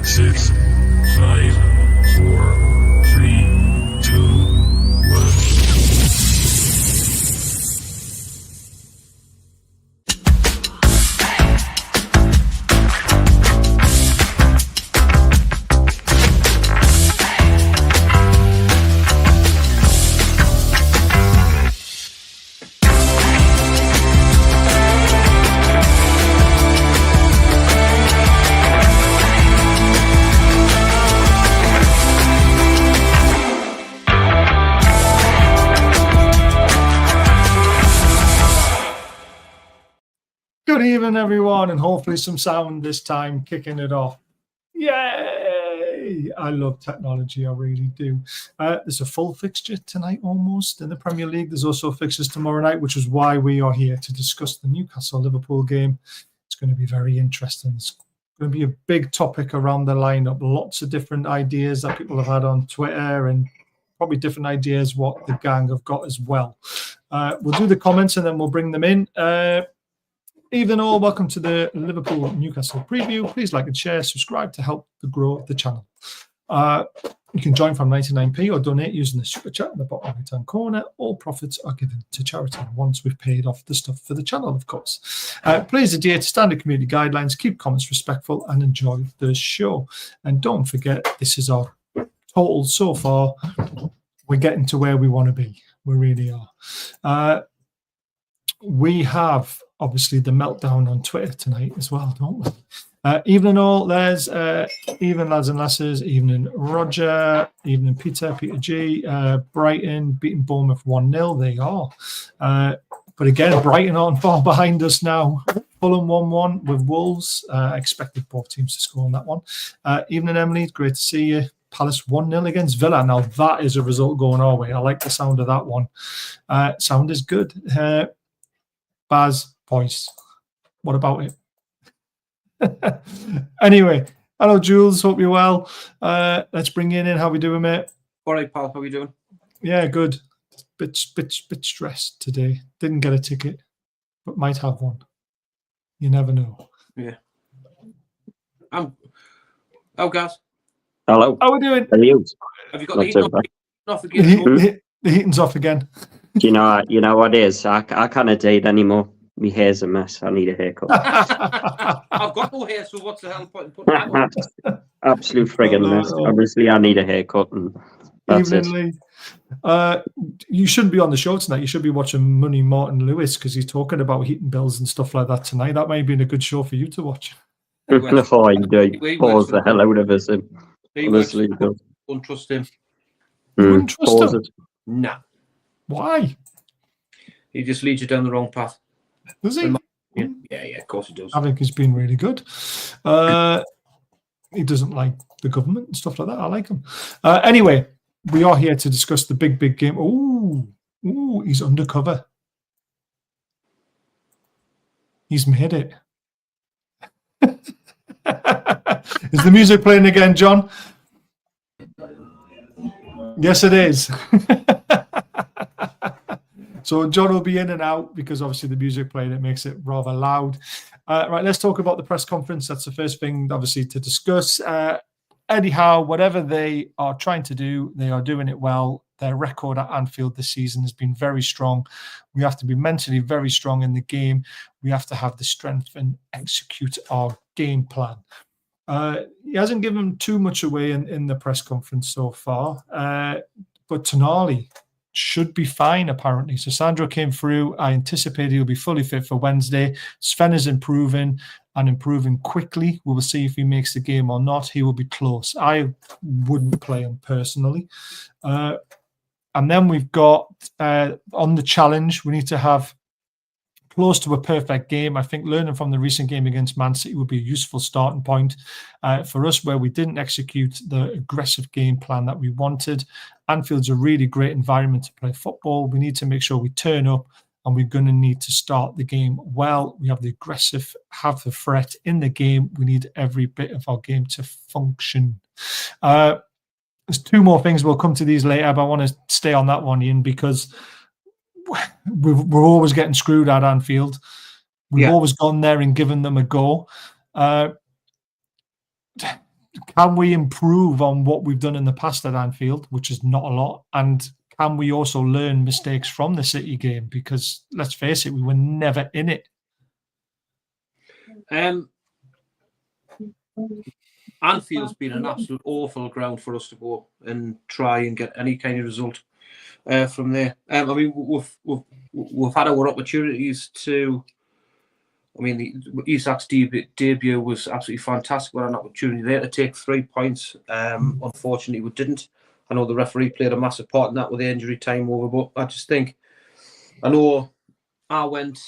6, 5, 4, 3, 2, 1. Good evening, everyone, and hopefully some sound this time, kicking it off. Yay! I love technology, I really do. There's a full fixture tonight almost in the Premier League. There's also fixtures tomorrow night, which is why we are here to discuss the Newcastle-Liverpool game. It's going to be very interesting. It's going to be a big topic around the lineup. Lots of different ideas that people have had on Twitter and probably different ideas what the gang have got as well. We'll do the comments and then we'll bring them in. Evening all, welcome to the Liverpool Newcastle preview. Please like and share, subscribe to help to grow the channel. You can join from 99p or donate using the super chat in the bottom right hand corner. All profits are given to charity once we've paid off the stuff for the channel, of course. Please adhere to standard community guidelines, keep comments respectful and enjoy the show. And don't forget, this is our total so far. We're getting to where we want to be. We really are. We have obviously the meltdown on Twitter tonight as well, don't we? Evening all, there's evening lads and lasses, evening Roger, evening Peter G, Brighton beating Bournemouth 1-0, they are. But again, Brighton aren't far behind us now. Fulham 1-1 with Wolves. I expected both teams to score on that one. Evening Emily, great to see you. Palace 1-0 against Villa. Now that is a result going our way. I like the sound of that one. Sound is good. Baz, voice. What about it? Anyway, hello Jules, hope you're well. Let's bring you in. How we doing, mate? All right, pal. How we doing? Yeah, good. Bit stressed today. Didn't get a ticket, but might have one. You never know. Yeah. Oh, guys. Hello. How we doing? How are you? Have you got the heating off again? The heating's off again. Do you know what it is? I can't date anymore. My hair's a mess. I need a haircut. I've got no hair, so what's the hell point in putting that on? Absolute friggin' mess. Obviously, I need a haircut, and that's Evening, it. You shouldn't be on the show tonight. You should be watching Money Martin Lewis because he's talking about heating bills and stuff like that tonight. That might be a good show for you to watch. Oh, indeed. Pause the hell out of us. Honestly, Don't trust him. You wouldn't trust him? Nah. Why? He just leads you down the wrong path. Does he? Yeah, of course he does. I think he's been really good. He doesn't like the government and stuff like that. I like him. Anyway, we are here to discuss the big game. Ooh, he's undercover. He's made it. Is the music playing again, John? Yes, it is. So John will be in and out because obviously the music playing, it makes it rather loud. Right, let's talk about the press conference. That's the first thing, obviously, to discuss. Anyhow, whatever they are trying to do, they are doing it well. Their record at Anfield this season has been very strong. We have to be mentally very strong in the game. We have to have the strength and execute our game plan. He hasn't given too much away in the press conference so far, but Tonali should be fine, apparently. So Sandro came through. I anticipate he'll be fully fit for Wednesday. Sven is improving and improving quickly. We will see if he makes the game or not. He will be close. I wouldn't play him personally. And then we've got on the challenge, we need to have close to a perfect game. I think learning from the recent game against Man City would be a useful starting point for us, where we didn't execute the aggressive game plan that we wanted. Anfield's a really great environment to play football. We need to make sure we turn up, and we're going to need to start the game well. We have the aggressive, have the threat in the game. We need every bit of our game to function. There's two more things. We'll come to these later, but I want to stay on that one, Ian, because we're always getting screwed at Anfield. We've always gone there and given them a go. can we improve on what we've done in the past at Anfield, which is not a lot, and can we also learn mistakes from the City game? Because let's face it, we were never in it. Anfield's been an absolute awful ground for us to go and try and get any kind of result from there. I mean, we've had our opportunities to. I mean, Isak's debut was absolutely fantastic. We had an opportunity there to take 3 points. Unfortunately, we didn't. I know the referee played a massive part in that with the injury time over, but I just think, I know I went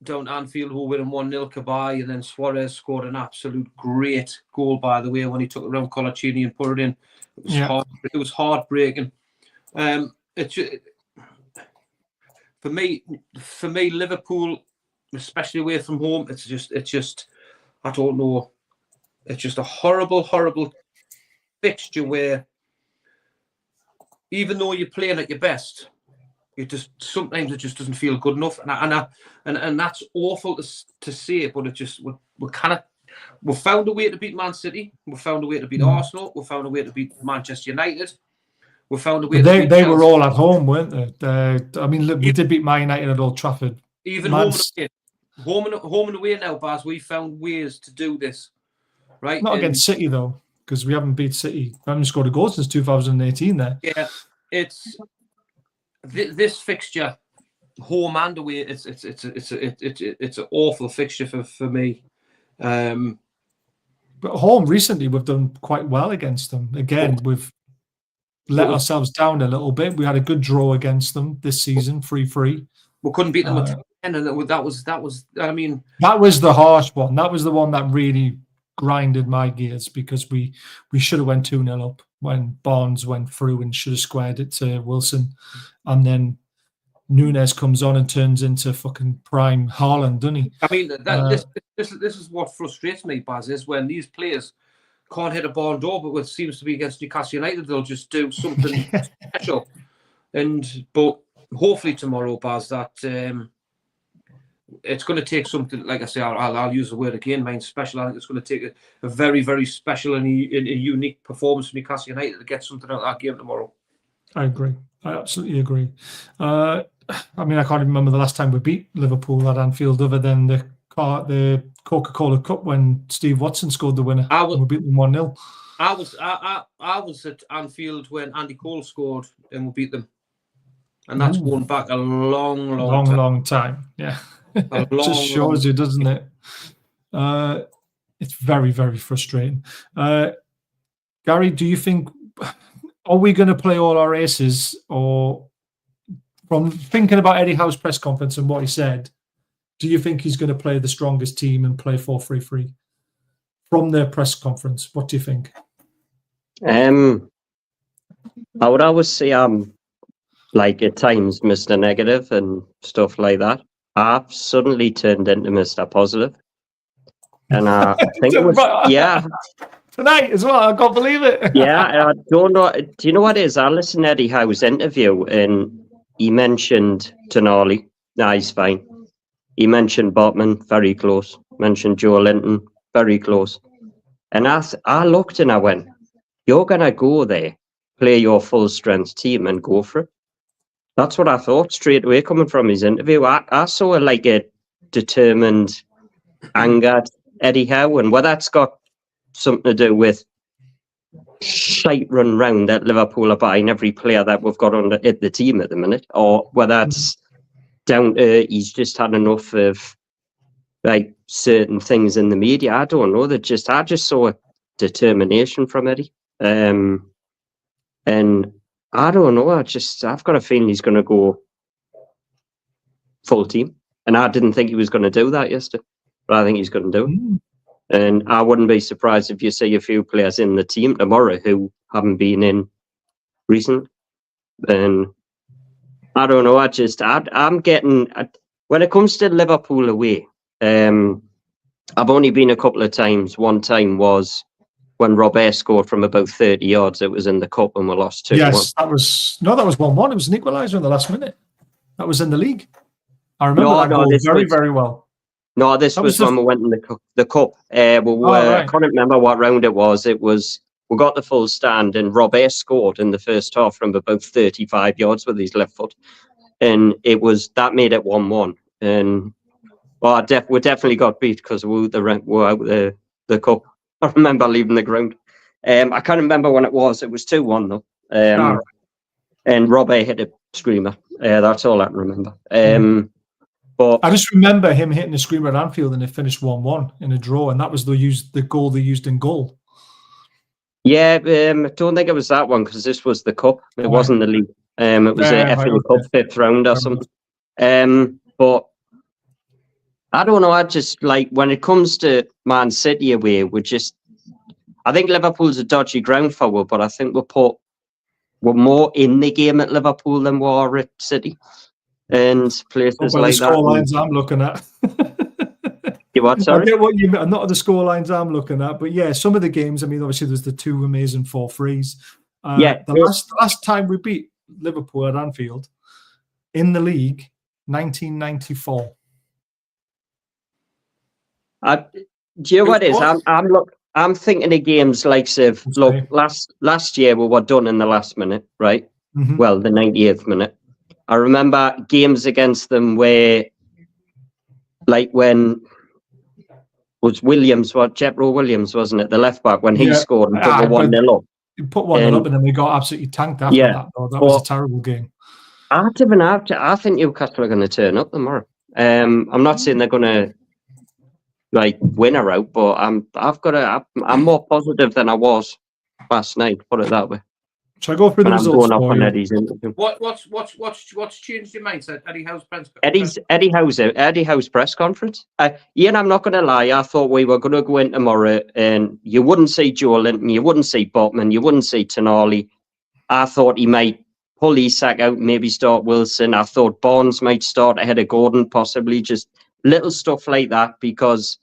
down to Anfield, who were winning 1-0 Kabay, and then Suarez scored an absolute great goal, by the way, when he took it around Colaccini and put it in. It was heartbreaking. For me, Liverpool, especially away from home, it's just I don't know. It's just a horrible fixture where even though you're playing at your best, sometimes it just doesn't feel good enough, and that's awful to say, but it just we found a way to beat Man City, we found a way to beat Arsenal, we found a way to beat Manchester United, we found a way. They were all at home, weren't they? I mean, look, we did beat Man United at Old Trafford. Even home and away now, Baz, we found ways to do this, right? Not against City though, because we haven't beat City. We haven't scored a goal since 2018. There, yeah, it's this fixture, home and away. It's an awful fixture for me. But home recently, we've done quite well against them. Again, we've let ourselves down a little bit. We had a good draw against them this season, 3-3. We couldn't beat them at 10, and that was. I mean, that was the harsh one. That was the one that really grinded my gears, because we should have went 2-0 up when Barnes went through and should have squared it to Wilson, and then Nunes comes on and turns into fucking prime Haaland, doesn't he? I mean, this is what frustrates me, Baz, is when these players can't hit a barn door, but what seems to be against Newcastle United, they'll just do something special. But hopefully tomorrow, Baz, that it's going to take something, like I say, I'll use the word again, mind special. I think it's going to take a very, very special and a unique performance from Newcastle United to get something out of that game tomorrow. I agree. I absolutely agree. I mean, I can't remember the last time we beat Liverpool at Anfield, other than the Coca-Cola Cup when Steve Watson scored the winner. We beat them 1-0. I was at Anfield when Andy Cole scored and we beat them, and that's going back a long time. Yeah. It just shows you, doesn't it? It's very, very frustrating. Gary, do you think, are we going to play all our aces, or from thinking about Eddie Howe's press conference and what he said, do you think he's going to play the strongest team and play 4-3-3 from their press conference? What do you think? I would always say like at times Mr. Negative and stuff like that. I've suddenly turned into Mr. Positive. And I think it was, tonight as well, I can't believe it. Yeah, I don't know. Do you know what it is? I listened to Eddie Howe's interview and he mentioned Tonali. Nah, he's fine. He mentioned Botman, very close. Mentioned Joe Linton, very close. And I looked and I went, you're going to go there, play your full strength team and go for it. That's what I thought straight away coming from his interview. I saw like a determined, angered Eddie Howe, and whether that's got something to do with shite run round that Liverpool are buying every player that we've got on the team at the minute, or whether that's down to he's just had enough of like certain things in the media. I don't know. I just saw determination from Eddie, and I don't know. I've got a feeling he's going to go full team, and I didn't think he was going to do that yesterday, but I think he's going to do it. And I wouldn't be surprised if you see a few players in the team tomorrow who haven't been in recently. And I don't know. I'm getting, when it comes to Liverpool away, I've only been a couple of times. One time was when Robert scored from about 30 yards. It was in the cup and we lost 2-1. Yes, that was 1-1. It was an equaliser in the last minute. That was in the league. I remember that goal very, very well. No, this That was was when we went in the cup. I right. can't remember what round it was. We got the full stand, and Robert scored in the first half from about 35 yards with his left foot, and that made it 1-1. And we definitely got beat because we were out the cup. I remember leaving the ground. I can't remember when it was. It was 2-1 though. Right. And Robert hit a screamer. That's all I can remember. But I just remember him hitting a screamer at Anfield and it finished 1-1 in a draw, and that was the goal they used in goal. yeah, I don't think it was that one because this was the cup. It wasn't the league. It was a FA Cup 5th round or something. But I don't know. I just like when it comes to Man City away, I think Liverpool's a dodgy ground for us, but I think we're more in the game at Liverpool than we are at City and places By like the that. scorelines I'm looking at. You what? I Sorry. get what you mean. Not the scorelines I'm looking at, but yeah, some of the games. I mean, obviously, there's the 2 amazing 4-3s. The last time we beat Liverpool at Anfield in the league, 1994. Do you know what it is? I'm thinking of games like, last year we were done in the last minute, right? Mm-hmm. Well, the 98th minute. I remember games against them where, like when was Williams, Jethro Williams, wasn't it? The left back, when he scored and put 1-0 up. You put 1-0 up and then we got absolutely tanked after that. Though. That was a terrible game. I think Newcastle are going to turn up tomorrow. I'm not saying they're going to win or out, but I'm more positive than I was last night. Put it that way. Shall I go through the results for you? Eddie's interview. What's changed your mindset? Eddie Howe's press conference. Eddie Howe's press conference. Ian, I'm not going to lie. I thought we were going to go in tomorrow, and you wouldn't see Joe Linton, you wouldn't see Botman, you wouldn't see Tonali. I thought he might pull Isak out, maybe start Wilson. I thought Barnes might start ahead of Gordon, possibly just little stuff like that, because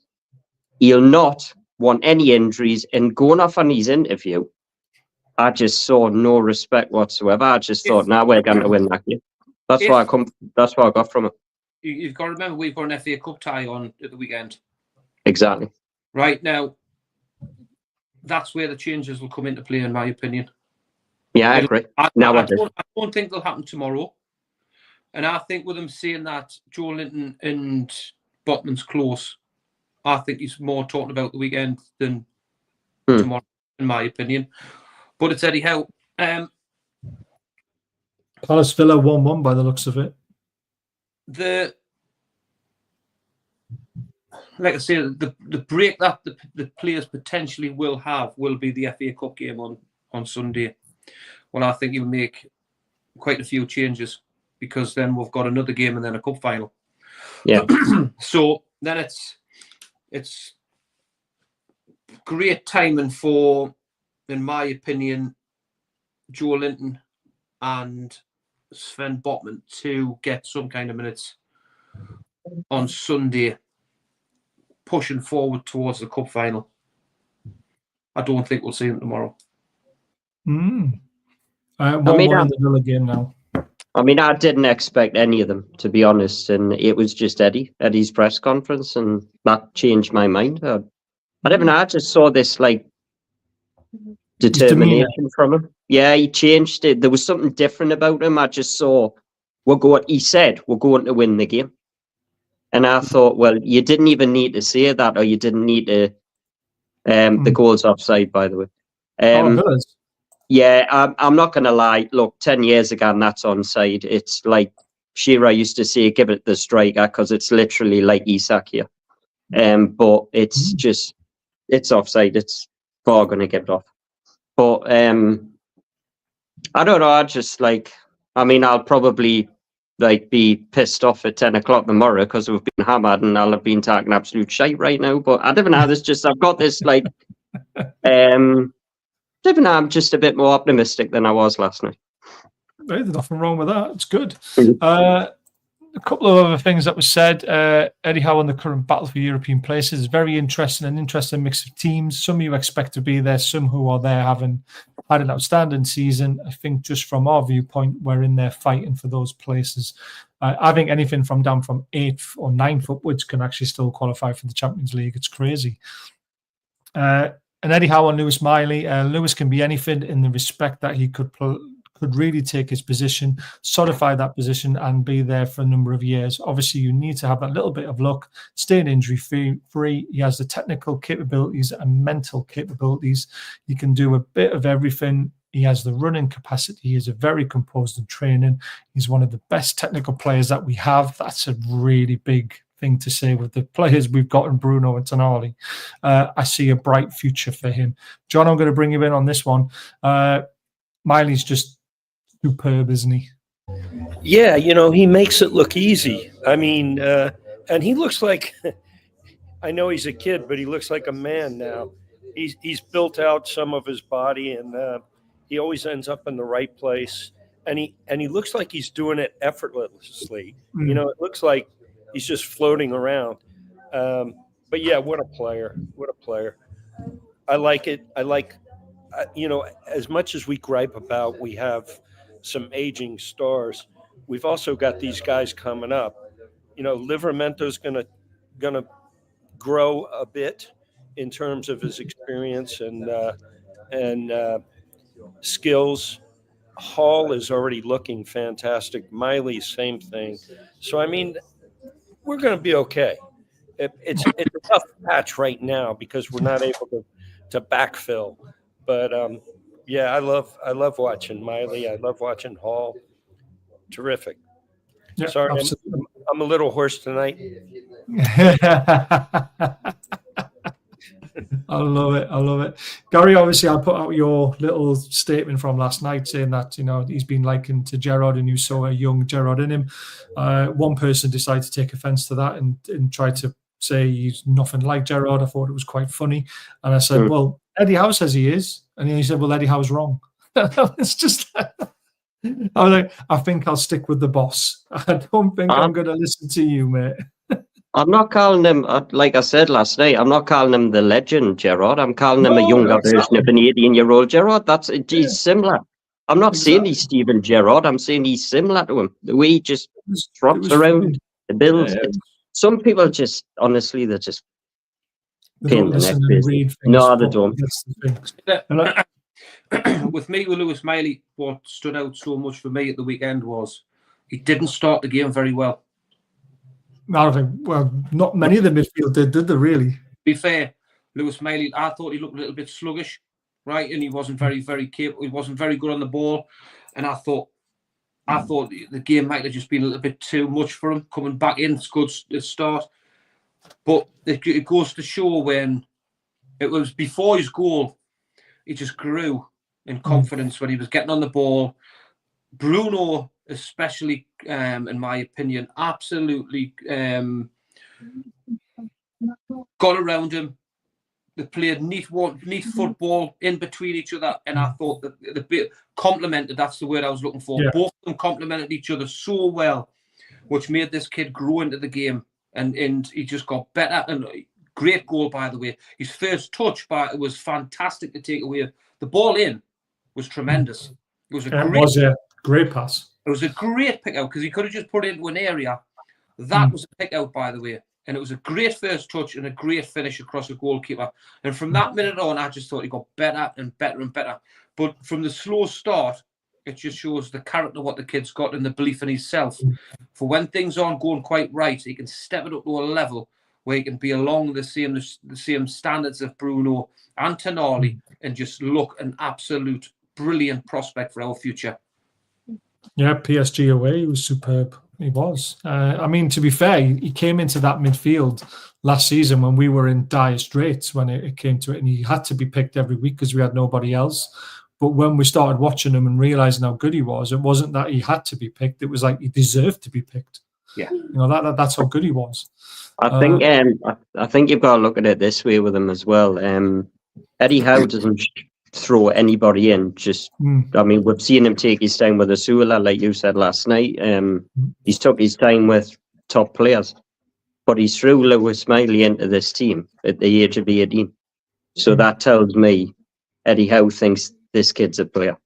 he'll not want any injuries. And going off on his interview, I just saw no respect whatsoever. I just thought, we're going to win that game. That's what I got from it. You've got to remember, we've got an FA Cup tie on at the weekend. Exactly. Right now, that's where the changes will come into play, in my opinion. Yeah, I agree. I don't think they'll happen tomorrow. And I think with them saying that Joe Linton and Botman's close, I think he's more talking about the weekend than tomorrow, in my opinion. But it's Eddie Howe. Palace Villa 1-1 by the looks of it. Like I say, the break that the players potentially will have will be the FA Cup game on Sunday. Well, I think he'll make quite a few changes, because then we've got another game and then a cup final. Yeah. So then it's great timing for, in my opinion, Joe Linton and Sven Botman to get some kind of minutes on Sunday, pushing forward towards the cup final. I don't think we'll see them tomorrow. 1-1 in the Villa game now. I mean, I didn't expect any of them, to be honest, and it was just Eddie's press conference, and that changed my mind. I just saw this determination from him. Yeah, he changed it. There was something different about him. I just saw he said we're going to win the game. And I thought, well, you didn't even need to say that, or you didn't need to the goal's offside, by the way. Yeah, I'm not going to lie. Look, 10 years ago, and that's onside. It's like Shearer used to say, give it the striker, because it's literally like Isak here. But it's just, it's offside. It's far going to get it off. But I don't know. I'll probably be pissed off at 10 o'clock tomorrow because we've been hammered and I'll have been talking absolute shite right now. But I don't know. I've got this I'm just a bit more optimistic than I was last night. Hey, there's nothing wrong with that. It's good. A couple of other things that was said. Eddie Howe on the current battle for European places is very interesting, an interesting mix of teams. Some you expect to be there, some who are there having had an outstanding season. I think just from our viewpoint, we're in there fighting for those places. I think anything from down from 8th or 9th upwards can actually still qualify for the Champions League. It's crazy. And Eddie Howe and Lewis Miley. Lewis can be anything in the respect that he could really take his position, solidify that position, and be there for a number of years. Obviously, you need to have a little bit of luck, stay injury free. He has the technical capabilities and mental capabilities. He can do a bit of everything. He has the running capacity. He is a very composed in training. He's one of the best technical players that we have. That's a really big thing to say with the players we've got in Bruno and Tonali. I see a bright future for him. John, I'm going to bring you in on this one. Miley's just superb, isn't he? Yeah, he makes it look easy. I mean, and he looks like, I know he's a kid, but he looks like a man now. He's built out some of his body, and he always ends up in the right place. And he looks like he's doing it effortlessly. It looks like he's just floating around. But yeah, what a player! What a player! I like it. As much as we gripe about, we have some aging stars. We've also got these guys coming up. Livramento's gonna grow a bit in terms of his experience and skills. Hall is already looking fantastic. Miley, same thing. So I mean, we're going to be okay. It's a tough patch right now because we're not able to backfill. But yeah, I love watching Miley. I love watching Hall. Terrific. Yeah, sorry, I'm a little hoarse tonight. I love it. Gary, obviously, I put out your little statement from last night saying that, he's been likened to Gerrard and you saw a young Gerrard in him. One person decided to take offence to that and try to say he's nothing like Gerrard. I thought it was quite funny. And I said, well, Eddie Howe says he is. And then he said, well, Eddie Howe's wrong. It's just I was like, I think I'll stick with the boss. I don't think I'm going to listen to you, mate. I'm not calling him, like I said last night, I'm not calling him the legend Gerrard. I'm calling him a younger version of an 18-year-old Gerrard. He's similar. I'm not saying he's Steven Gerrard. I'm saying he's similar to him. The way he just trots around, the builds. Yeah. Some people just, honestly, they're just pain the neck busy. No, they don't. With Lewis Miley, what stood out so much for me at the weekend was he didn't start the game very well. I don't think, well, not many of the midfield did they really? To be fair, Lewis Miley, I thought he looked a little bit sluggish, right? And he wasn't very, very capable. He wasn't very good on the ball. And I thought the game might have just been a little bit too much for him coming back in. It's a good start. But it goes to show when it was before his goal, he just grew in confidence when he was getting on the ball. Bruno, especially, in my opinion, absolutely got around him. They played neat football in between each other, and I thought that the bit complemented. That's the word I was looking for. Yeah. Both of them complemented each other so well, which made this kid grow into the game, and he just got better. And great goal, by the way. His first touch was fantastic to take away. The ball in was tremendous. It was a great pass. It was a great pick out because he could have just put it into an area. That was a pick out, by the way. And it was a great first touch and a great finish across the goalkeeper. And from that minute on, I just thought he got better and better and better. But from the slow start, it just shows the character what the kid's got and the belief in himself. For when things aren't going quite right, he can step it up to a level where he can be along the same standards of Bruno and Tonali and just look an absolute brilliant prospect for our future. Yeah, PSG away, he was superb. He was. I mean, to be fair, he came into that midfield last season when we were in dire straits when it came to it, and he had to be picked every week because we had nobody else. But when we started watching him and realizing how good he was, it wasn't that he had to be picked. It was like he deserved to be picked. Yeah, that's how good he was. I think you've got to look at it this way with him as well. Eddie Howe doesn't throw anybody in. I mean, we've seen him take his time with Asula, like you said last night. He's took his time with top players, but he threw Lewis Miley into this team at the age of 18. So that tells me Eddie Howe thinks this kid's a player.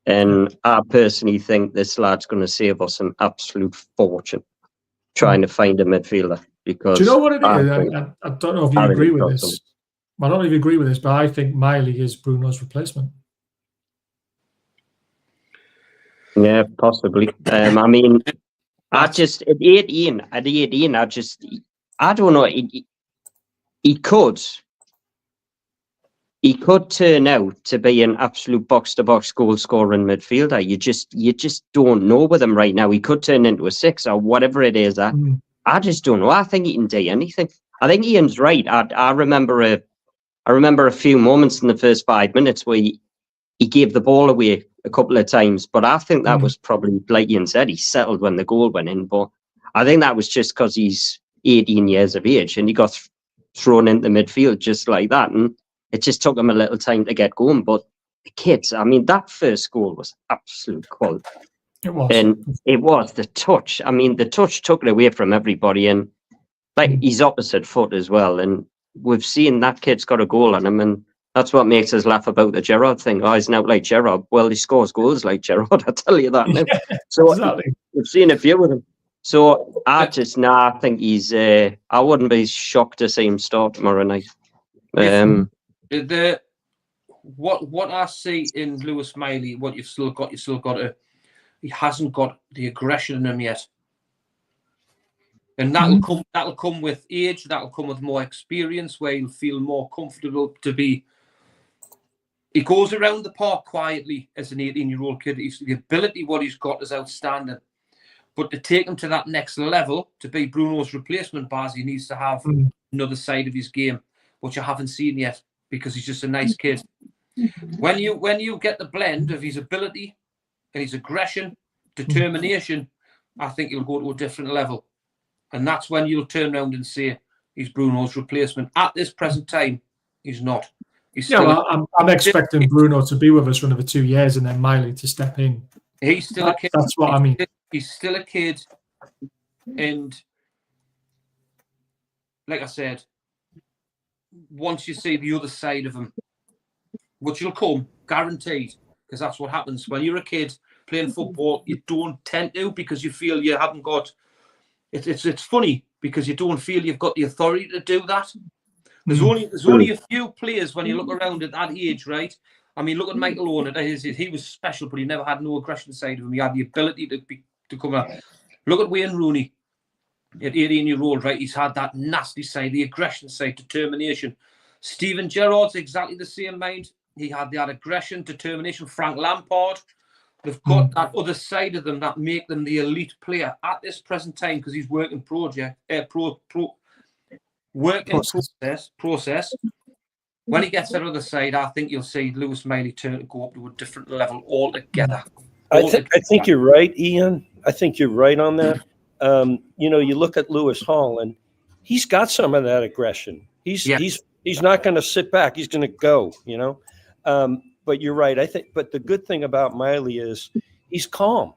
And I personally think this lad's going to save us an absolute fortune trying to find a midfielder. Because Do you know what it is? I I don't know if you I think agree it's with awesome. this. I don't know if you agree with this, but I think Miley is Bruno's replacement. Yeah, possibly. I mean, I just at 18, I don't know. He could turn out to be an absolute box-to-box goal-scoring midfielder. You just don't know with him right now. He could turn into a 6 or whatever it is. I just don't know. I think he can do anything. I think Ian's right. I remember a few moments in the first 5 minutes where he gave the ball away a couple of times, but I think that was probably, like Ian said, he settled when the goal went in. But I think that was just because he's 18 years of age and he got thrown into midfield just like that. And it just took him a little time to get going. But the kids, I mean, that first goal was absolute quality. It was. And it was the touch. I mean, the touch took it away from everybody. And like his opposite foot as well. And we've seen that kid's got a goal on him. And that's what makes us laugh about the Gerrard thing. Oh, he's not like Gerrard. Well, he scores goals like Gerrard, I tell you that now. Yeah, So exactly. we've seen a few of them. So I think he's, I wouldn't be shocked to see him start tomorrow night. What I see in Lewis Miley, what you've still got to, he hasn't got the aggression in him yet. And that'll come with age, that'll come with more experience, where he'll feel more comfortable to be. He goes around the park quietly as an 18-year-old kid. The ability, what he's got is outstanding. But to take him to that next level, to be Bruno's replacement, Baz, he needs to have another side of his game, which I haven't seen yet, because he's just a nice kid. When you get the blend of his ability and his aggression, determination, I think he'll go to a different level. And that's when you'll turn around and say he's Bruno's replacement. At this present time, he's not. I'm expecting Bruno to be with us for another 2 years and then Miley to step in. He's still a kid. That's what I mean. He's still a kid. And like I said, once you see the other side of him, which will come, guaranteed, because that's what happens. When you're a kid playing football, you don't tend to, because you feel you haven't got... It's funny, because you don't feel you've got the authority to do that. There's only a few players when you look around at that age, right? I mean, look at Michael Owen. He was special, but he never had no aggression side of him. He had the ability to come out. Look at Wayne Rooney, at 18-year-old, right? He's had that nasty side, the aggression side, determination. Steven Gerrard's exactly the same mind. He had that aggression, determination. Frank Lampard, they've got that other side of them that make them the elite player at this present time, because he's working process. When he gets that other side, I think you'll see Lewis Miley go up to a different level altogether. I think you're right, Ian. I think you're right on that. You look at Lewis Hall, and he's got some of that aggression. He's not going to sit back. He's going to go. But you're right. I think. But the good thing about Miley is he's calm.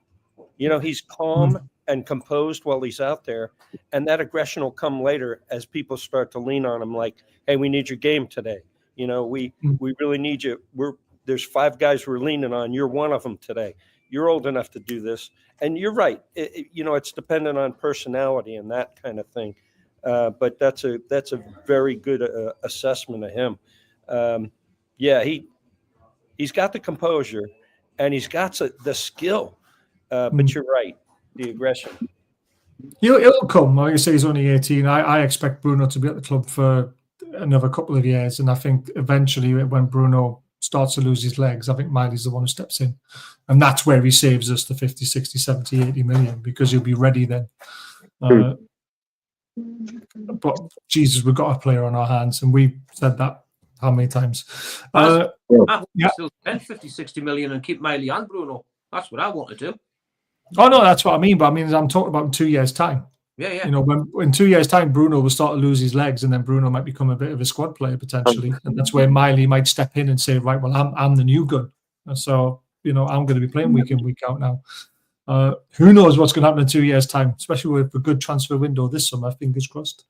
He's calm and composed while he's out there, and that aggression will come later as people start to lean on him. Like, hey, we need your game today. We really need you. There's 5 guys we're leaning on. You're one of them today. You're old enough to do this. And you're right. It's dependent on personality and that kind of thing. But that's a very good assessment of him. He's got the composure and he's got the skill. But you're right, the aggression. It'll come. Like I say, he's only 18. I expect Bruno to be at the club for another couple of years. And I think eventually when Bruno starts to lose his legs, I think Miley's the one who steps in. And that's where he saves us the 50, 60, 70, 80 million, because he'll be ready then. But Jesus, we've got a player on our hands, and we've said that how many times? I still spend 50, 60 million and keep Miley and Bruno. That's what I want to do. Oh, no, that's what I mean. But I mean, I'm talking about in 2 years' time. Yeah. When in 2 years' time, Bruno will start to lose his legs, and then Bruno might become a bit of a squad player potentially, and that's where Miley might step in and say, right, well, I'm the new gun, so I'm going to be playing week in, week out now. Who knows what's going to happen in 2 years' time, especially with a good transfer window this summer. Fingers crossed.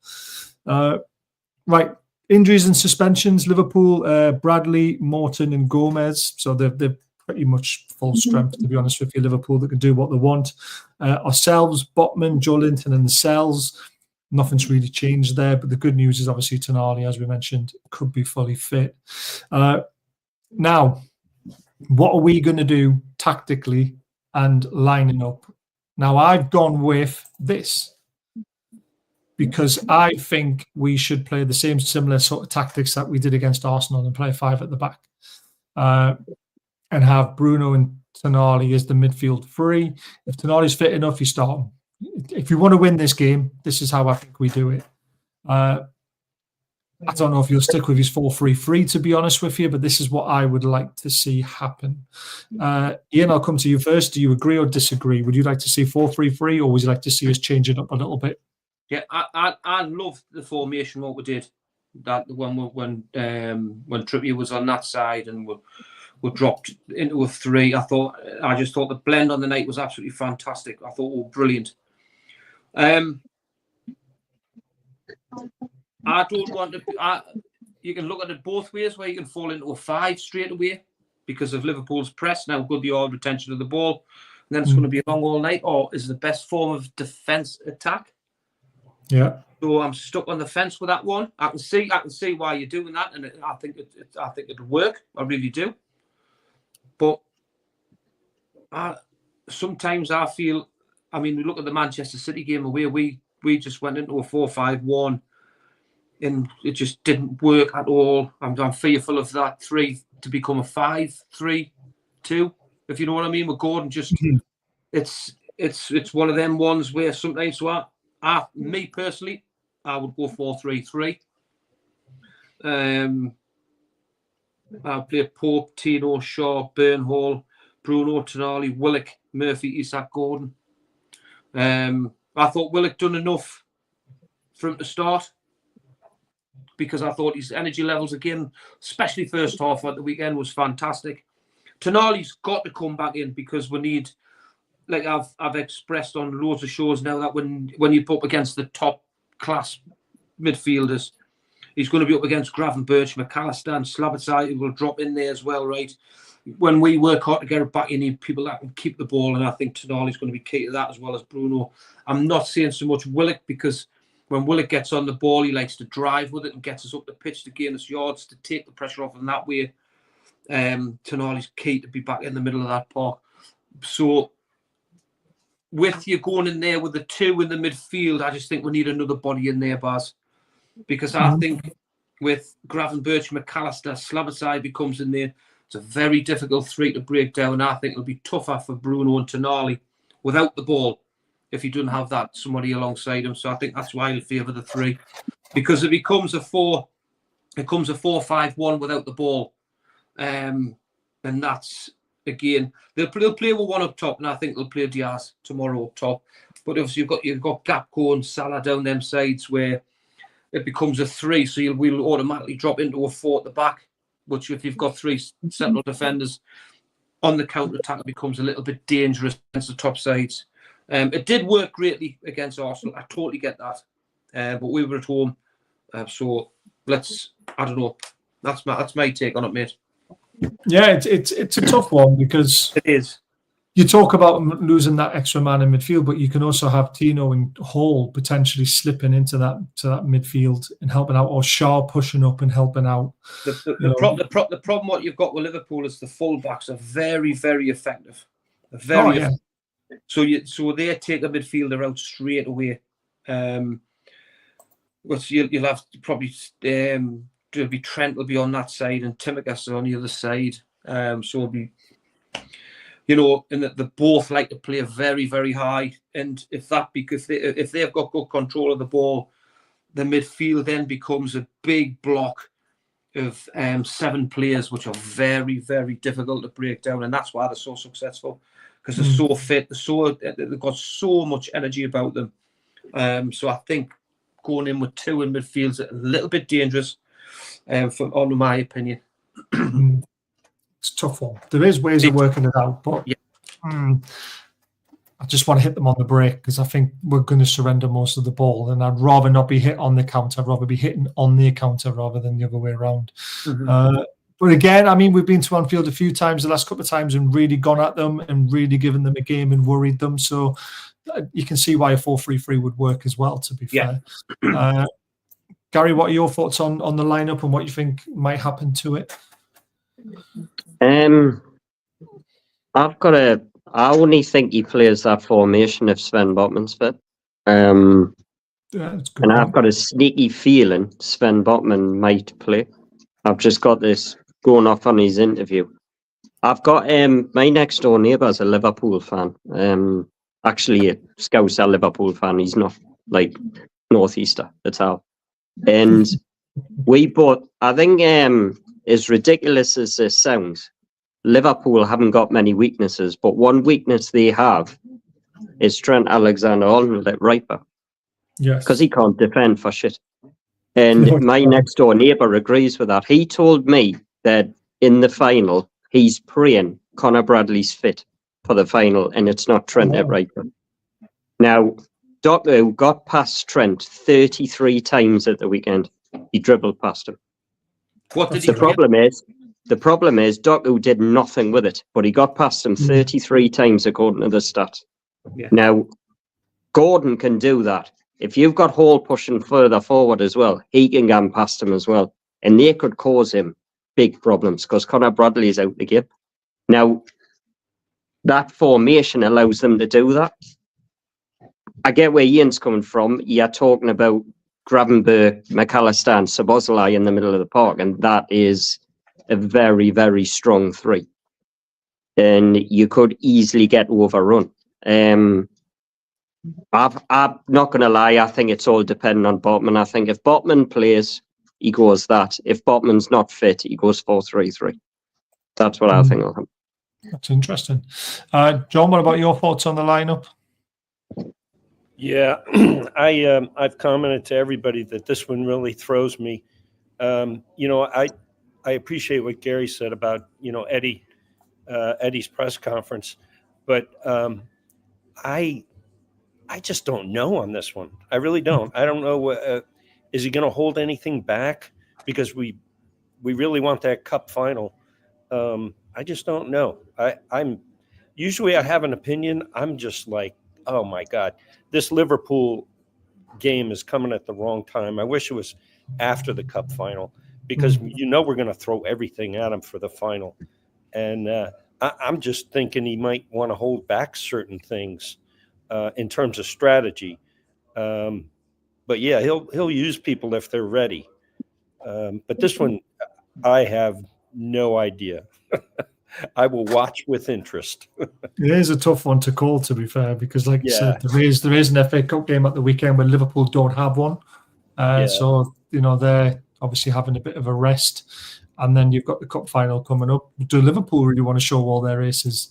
Right, injuries and suspensions. Liverpool, Bradley, Morton, and Gomez. So they've pretty much full strength, to be honest with you. Liverpool that can do what they want. Ourselves, Botman, Joe Linton and the Cells, nothing's really changed there. But the good news is obviously Tonali, as we mentioned, could be fully fit. Now, what are we going to do tactically and lining up? Now, I've gone with this because I think we should play the same similar sort of tactics that we did against Arsenal and play 5 at the back and have Bruno and Tonali as the midfield 3. If Tonali's fit enough, you start him. If you want to win this game, this is how I think we do it. I don't know if you'll stick with his 4-3-3, to be honest with you, but this is what I would like to see happen. Ian, I'll come to you first. Do you agree or disagree? Would you like to see 4-3-3, or would you like to see us change it up a little bit? Yeah, I love the formation what we did. That when Trippier was on that side and we dropped into a 3. I just thought the blend on the night was absolutely fantastic. I thought we were brilliant. I don't want to. You can look at it both ways, where you can fall into a 5 straight away because of Liverpool's press and how good they are at retention of the ball, and then it's going to be long all night. Or is the best form of defense attack? Yeah. So I'm stuck on the fence with that one. I can see why you're doing that, and I think it'll work. I really do. But sometimes I feel. I mean, we look at the Manchester City game away. We just went into a 4-5-1. And it just didn't work at all. I'm fearful of that 3 to become a 5-3-2, if you know what I mean. With Gordon, just it's one of them ones where sometimes, me personally, I would go 4-3-3. I'll play Pope, Tino, Shaw, Burnhall, Bruno, Tonali, Willock, Murphy, Isak, Gordon. I thought Willock done enough for him to start, because I thought his energy levels again, especially first half at the weekend, was fantastic. Tonali's got to come back in because we need, like I've expressed on loads of shows now, that when you put up against the top class midfielders, he's going to be up against Gravenberch, McAllister and Slabbertside, who will drop in there as well, right? When we work hard to get it back, you need people that can keep the ball, and I think Tonali's going to be key to that, as well as Bruno. I'm not seeing so much Willock, because when Willock gets on the ball, he likes to drive with it and gets us up the pitch to gain us yards, to take the pressure off in that way. Tonali's key to be back in the middle of that park. So with you going in there with the 2 in the midfield, I just think we need another body in there, Baz. Because I think with Gravenberch, McAllister, Slabberside becomes in there, it's a very difficult 3 to break down. I think it'll be tougher for Bruno and Tonali without the ball, if he doesn't have that somebody alongside him. So I think that's why he'll favour the 3, because it becomes a 4-5-1 without the ball, and that's, again, they'll play with 1 up top, and I think they'll play Diaz tomorrow up top. But obviously you've got Gakpo and Salah down them sides where it becomes a 3, so we'll automatically drop into a 4 at the back. Which, if you've got 3 central defenders on the counter attack, it becomes a little bit dangerous against the top sides. It did work greatly against Arsenal. I totally get that. But we were at home. So I don't know. That's my take on it, mate. Yeah, it's a tough one, because it is. You talk about losing that extra man in midfield, but you can also have Tino and Hall potentially slipping into that midfield and helping out, or Shaw pushing up and helping out. The problem what you've got with Liverpool is the full-backs are very, very effective. Effective. So they take the midfielder out straight away. Which you'll have to probably there'll be Trent will be on that side and Timicus on the other side. So it'll be, and they both like to play very, very high. And if they've got good control of the ball, the midfield then becomes a big block of 7 players, which are very, very difficult to break down. And that's why they're so successful, because they're so fit, they've got so much energy about them. So I think going in with 2 in midfield is a little bit dangerous, on my opinion. It's a tough one. There is ways of working it out, but I just want to hit them on the break, because I think we're going to surrender most of the ball, and I'd rather not be hit on the counter. I'd rather be hitting on the counter rather than the other way around. But again, I mean, we've been to Anfield a few times the last couple of times and really gone at them and really given them a game and worried them. So you can see why a 4-3-3 would work as well, to be fair. Gary, what are your thoughts on the lineup and what you think might happen to it? I only think he plays that formation if Sven Botman's fit. And I've got a sneaky feeling Sven Botman might play. I've just got this going off on his interview. I've got my next door neighbour's a Liverpool fan. Actually, a Scouser Liverpool fan. He's not like Northeaster at all. And we both, I think, as ridiculous as this sounds, Liverpool haven't got many weaknesses, but one weakness they have is Trent Alexander-Arnold at right back. Yes. Because he can't defend for shit. And my next door neighbour agrees with that. He told me that in the final, he's praying Conor Bradley's fit for the final, and it's not Trent at right back. Now, Doku got past Trent 33 times at the weekend. He dribbled past him. What did he The problem is Doku did nothing with it, but he got past him 33 times according to the stats. Yeah. Now, Gordon can do that. If you've got Hall pushing further forward as well, he can get past him as well. And they could cause him big problems because Conor Bradley is out the game. Now, that formation allows them to do that. I get where Ian's coming from. You're talking about Gravenberch, McAllister and Szoboszlai in the middle of the park, and that is a very, very strong three. And you could easily get overrun. I'm not going to lie, I think it's all dependent on Botman. I think if Botman plays, he goes that. If Botman's not fit, he goes 4-3-3. That's what I think of him. That's interesting. John, what about your thoughts on the lineup? Yeah, I've commented to everybody that this one really throws me. I appreciate what Gary said about Eddie's press conference, but I just don't know on this one. I really don't. I don't know. Is he going to hold anything back? Because we really want that cup final. I just don't know. I'm usually I have an opinion. I'm just like, oh my God, this Liverpool game is coming at the wrong time. I wish it was after the cup final because we're going to throw everything at him for the final. And I'm just thinking he might want to hold back certain things. In terms of strategy, but yeah, he'll use people if they're ready. But this one, I have no idea. I will watch with interest. It is a tough one to call, to be fair, because, like you said, there is an FA Cup game at the weekend where Liverpool don't have one. So they're obviously having a bit of a rest, and then you've got the cup final coming up. Do Liverpool really want to show all their aces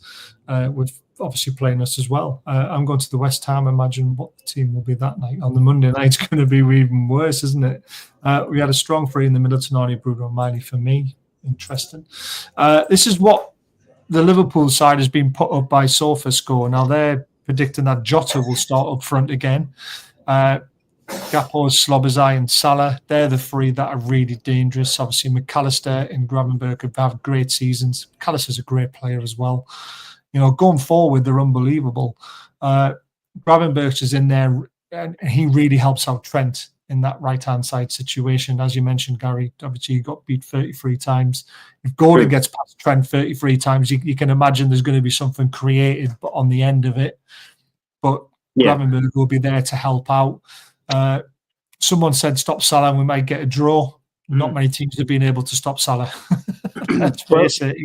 with obviously playing us as well? I'm going to the West Ham. Imagine what the team will be that night. On the Monday night, it's going to be even worse, isn't it? We had a strong three in the middle tonight, Bruno and Miley for me. Interesting. This is what the Liverpool side has been put up by SofaScore. Now they're predicting that Jota will start up front again. Gakpo, Szoboszlai and Salah, they're the three that are really dangerous. Obviously, McAllister and Gravenberch have had great seasons. McAllister's a great player as well. Going forward, they're unbelievable. Gravenberch is in there, and he really helps out Trent in that right-hand side situation. As you mentioned, Gary, obviously he got beat 33 times. If Gordon gets past Trent 33 times, you can imagine there's going to be something created on the end of it. But Gravenberch will be there to help out. Someone said stop Salah and we might get a draw. Not many teams have been able to stop Salah. Let's face it.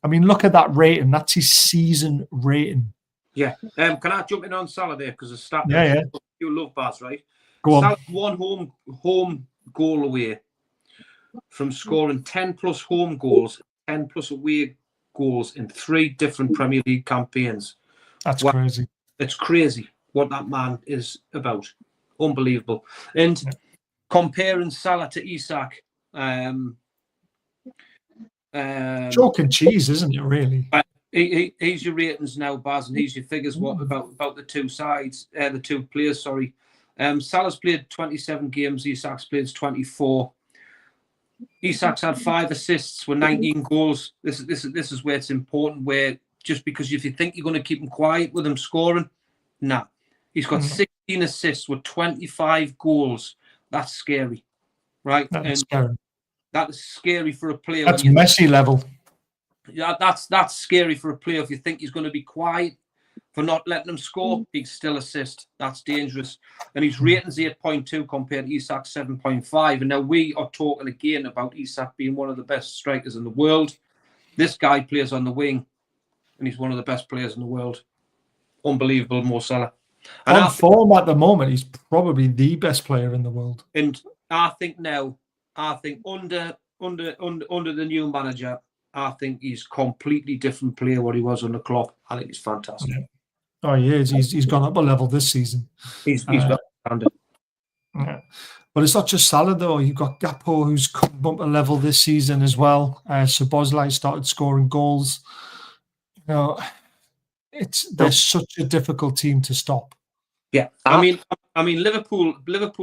Look at that rating. That's his season rating. Yeah. Can I jump in on Salah there? Because the stat you love Baz, right? Go on. Salah's one home goal away from scoring 10 plus home goals, 10 plus away goals in 3 different Premier League campaigns. That's crazy. It's crazy what that man is about. Unbelievable. And comparing Salah to Isak, chalk and cheese, isn't it, really? Here's your ratings now, Baz, and here's your figures. What about the two sides, the two players, sorry. Salah's played 27 games, Isak's played 24. Isak's had 5 assists with 19 goals. This is where it's important. Where just because if you think you're going to keep him quiet with him scoring, nah. He's got 16 assists with 25 goals. That's scary, right? That's scary. That is scary for a player. That's Messi level. Yeah, that's scary for a player. If you think he's going to be quiet for not letting him score, he can still assist. That's dangerous. And his rating's 8.2 compared to Isak's 7.5. And now we are talking again about Isak being one of the best strikers in the world. This guy plays on the wing, and he's one of the best players in the world. Unbelievable, Mo Salah. And on form at the moment, he's probably the best player in the world. And I think now, under the new manager, I think he's completely different player what he was on the Klopp. I think he's fantastic. Yeah. Oh, he is. He's gone up a level this season. He's well standard. Yeah. But it's not just Salah though. You've got Gakpo who's come up a level this season as well. Szoboszlai started scoring goals. You know, they're such a difficult team to stop. Yeah, I mean, Liverpool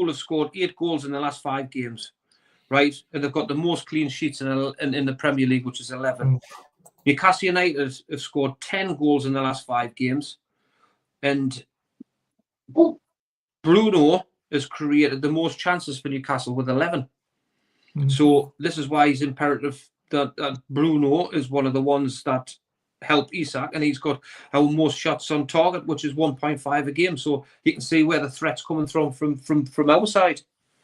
have scored 8 goals in the last 5 games, right? And they've got the most clean sheets in the Premier League, which is 11. Newcastle United have scored 10 goals in the last 5 games, and Bruno has created the most chances for Newcastle with 11. So this is why it's imperative that Bruno is one of the ones that help Isak, and he's got our most shots on target, which is 1.5 a game. So you can see where the threat's coming from our side.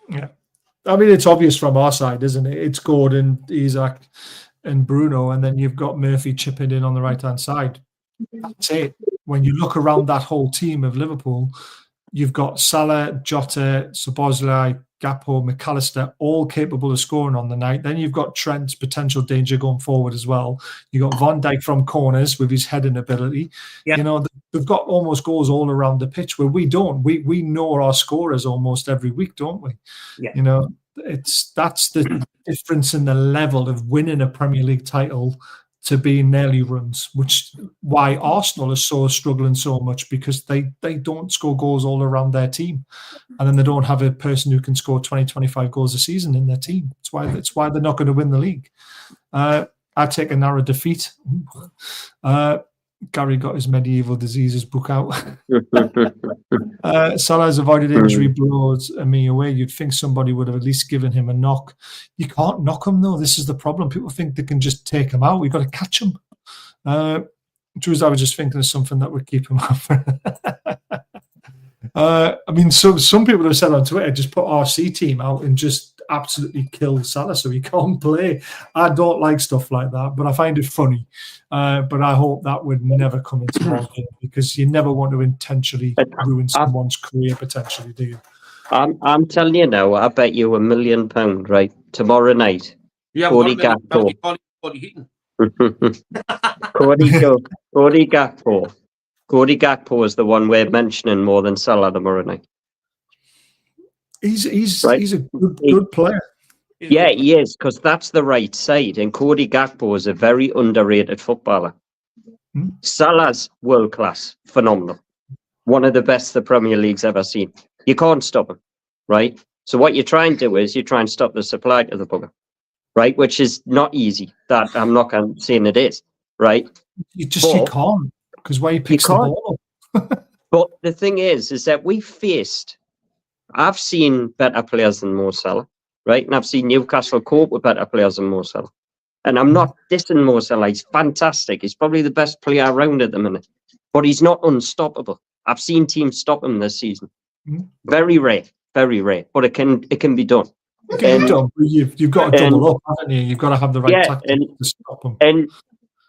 Yeah, I mean it's obvious from our side, isn't it? It's Gordon, Isak, and Bruno, and then you've got Murphy chipping in on the right hand side. That's it. When you look around that whole team of Liverpool, you've got Salah, Jota, Szoboszlai, Gakpo, McAllister, all capable of scoring on the night. Then you've got Trent's potential danger going forward as well. You've got Van Dijk from corners with his heading ability. Yeah. You know, they've got almost goals all around the pitch where we don't. We know our scorers almost every week, don't we? Yeah. You know, that's the difference in the level of winning a Premier League title to being nearly runs, which why Arsenal is so struggling so much, because they don't score goals all around their team, and then they don't have a person who can score 20, 25 goals a season in their team. It's why they're not going to win the league. I take a narrow defeat. Gary got his medieval diseases book out. Salah's avoided injury blows me away. You'd think somebody would have at least given him a knock. You can't knock him, though. This is the problem. People think they can just take him out. We've got to catch him. Drews, I was just thinking of something that would keep him out. I mean, so some people have said on Twitter, just put RC team out and just absolutely kill Salah so he can't play. I don't like stuff like that, but I find it funny. But I hope that would never come into our game, because you never want to intentionally ruin someone's career potentially, do you? I'm telling you now, I bet you £1 million, right? Tomorrow night. Yeah, Cody Gakpo. Cody Gakpo. Cody Gakpo is the one we're mentioning more than Salah tomorrow night. He's a good player. Yeah, he is, because that's the right side. And Cody Gakpo is a very underrated footballer. Salah's world class, phenomenal. One of the best the Premier League's ever seen. You can't stop him, right? So what you try and do is you try and stop the supply to the bugger, right? Which is not easy. That I'm not saying it is, right? You can't, because why he picks the ball up. But the thing is that I've seen better players than Mo Salah, right? And I've seen Newcastle cope with better players than Mo Salah. And I'm not dissing Mo Salah. He's fantastic. He's probably the best player around at the minute. But he's not unstoppable. I've seen teams stop him this season. Very rare. But it can be done. It can be done. You've got to double up, haven't you? You've got to have the right tactics to stop him. And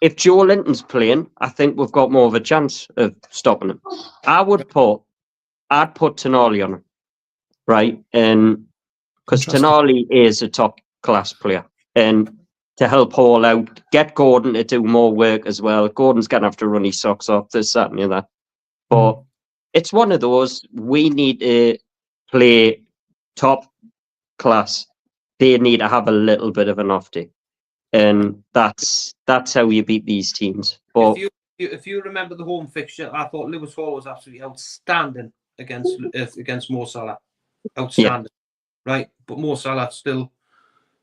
if Joe Linton's playing, I think we've got more of a chance of stopping him. I'd put Tonali on him, right? And because Tonali is a top class player, and to help Hall out, get Gordon to do more work as well. Gordon's going to have to run his socks off, this, that, and the other. But it's one of those, we need to play top class. They need to have a little bit of an off day. And that's how you beat these teams. But if you remember the home fixture, I thought Lewis Hall was absolutely outstanding against Mo Salah. Outstanding, right? But Mo Salah still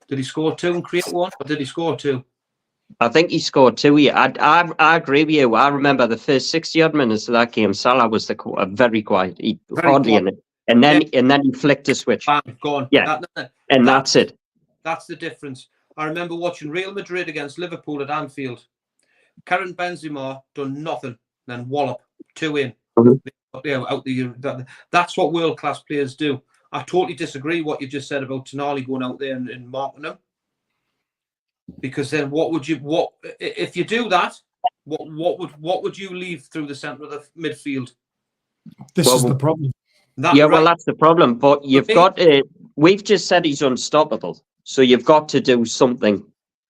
Did he score 2 and create 1, or did he score 2? I think he scored 2 here. I agree with you. I remember the first 60-odd minutes of that game, Salah was very quiet. He Very hardly quiet. in it. And then he flicked a switch. Bam, gone. Yeah. That's it. That's the difference. I remember watching Real Madrid against Liverpool at Anfield. Karim Benzema done nothing, then wallop 2 in. Mhm. That's what world-class players do. I totally disagree what you just said about Tonali going out there and marking them. Because then what if you do that, what would you leave through the centre of the midfield? This is the problem. Well, that's the problem. But you've got we've just said he's unstoppable. So you've got to do something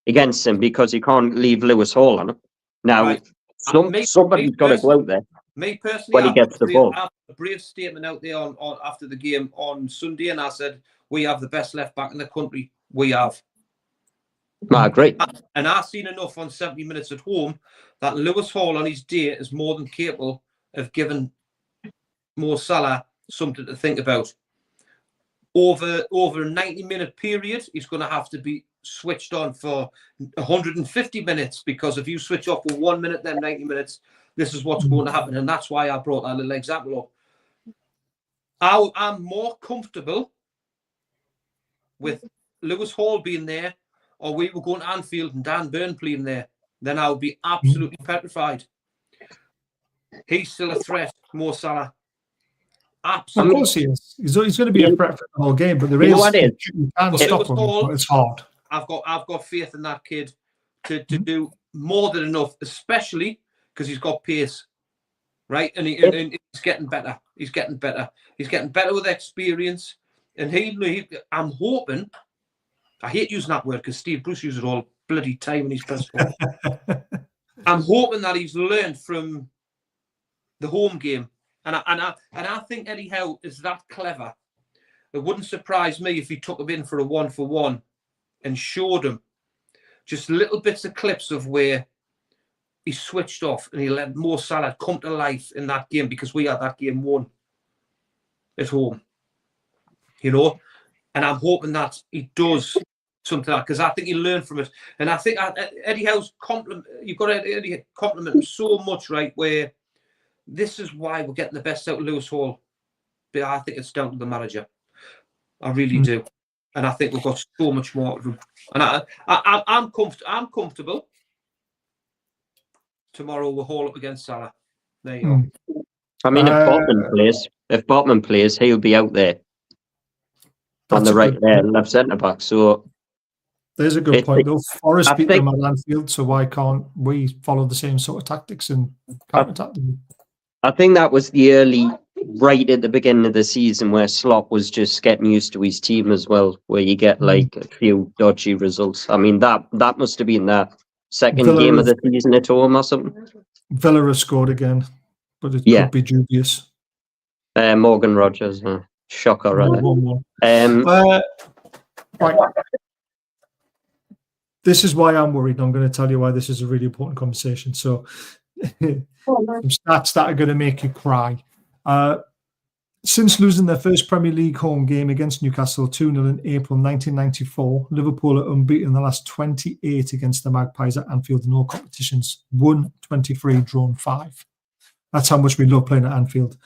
against him because you can't leave Lewis Hall on him. Now, Right. somebody's got to go out there. Me personally, when he gets the ball. I have a brave statement out there on after the game on Sunday, and I said, we have the best left back in the country. We have. Great. And I've seen enough on 70 minutes at home that Lewis Hall on his day is more than capable of giving Mo Salah something to think about. Over a 90-minute period, he's going to have to be switched on for 150 minutes, because if you switch off for 1 minute, then 90 minutes, this is what's going to happen. And that's why I brought that little example up. I'm more comfortable with Lewis Hall being there, or we were going to Anfield and Dan Burn playing there, then I would be absolutely petrified. He's still a threat, Mo Salah. Absolutely. Of course he is. He's going to be a threat for the whole game, but you can't stop him, but it's hard. I've got faith in that kid to do more than enough, especially because he's got pace, right? And he's getting better. He's getting better. He's getting better with experience. And I'm hoping, I hate using that word because Steve Bruce uses it all bloody time in his press conference. I'm hoping that he's learned from the home game. And I think Eddie Howe is that clever. It wouldn't surprise me if he took him in for a 1-for-1 and showed him just little bits of clips of where he switched off and he let Mo Salah come to life in that game, because we had that game won at home. You know? And I'm hoping that he does something like that, because I think he learned from it. And I think Eddie Howe's you've got to compliment him so much, right, where this is why we're getting the best out of Lewis Hall. But I think it's down to the manager. I really do. And I think we've got so much more of him. And I'm comfortable. Tomorrow we'll haul up against Salah. There you go. I mean, if Botman plays, he'll be out there on the right there, left centre back. So there's a good point, though. Forest beat them at Anfield, so why can't we follow the same sort of tactics and counter-attack them? I think that was right at the beginning of the season where Slot was just getting used to his team as well, where you get like a few dodgy results. I mean, that must have been the second game of the season at home or something. Villa have scored again, but it could be dubious. Morgan Rogers, shocker, rather. Right. This is why I'm worried. I'm going to tell you why this is a really important conversation. So, some stats that are going to make you cry. Since losing their first Premier League home game against Newcastle 2-0 in April 1994, Liverpool are unbeaten in the last 28 against the Magpies at Anfield in all competitions. Won 23, drawn 5. That's how much we love playing at Anfield.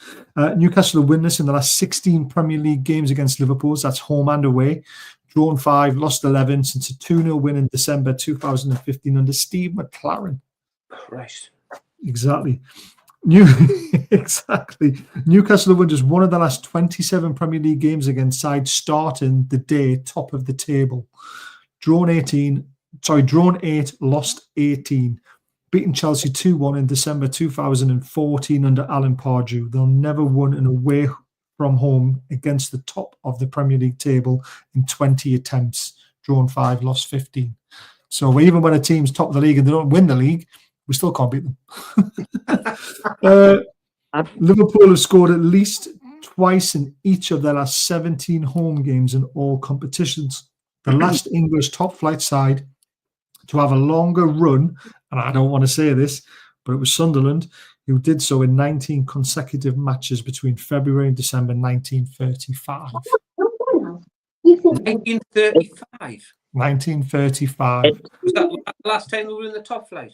Newcastle are winless in the last 16 Premier League games against Liverpool. That's home and away. Drawn 5, lost 11 since a 2-0 win in December 2015 under Steve McLaren. Christ. Exactly. Exactly. Newcastle have won just one of the last 27 Premier League games against sides starting the day top of the table. Drawn 8, lost 18. Beaten Chelsea 2-1 in December 2014 under Alan Pardew. They'll never won an away from home against the top of the Premier League table in 20 attempts. Drawn 5, lost 15. So even when a team's top of the league and they don't win the league, we still can't beat them. Liverpool have scored at least twice in each of their last 17 home games in all competitions. The last English top-flight side to have a longer run, and I don't want to say this, but it was Sunderland, who did so in 19 consecutive matches between February and December 1935. 1935? 1935. Was that the last time we were in the top flight?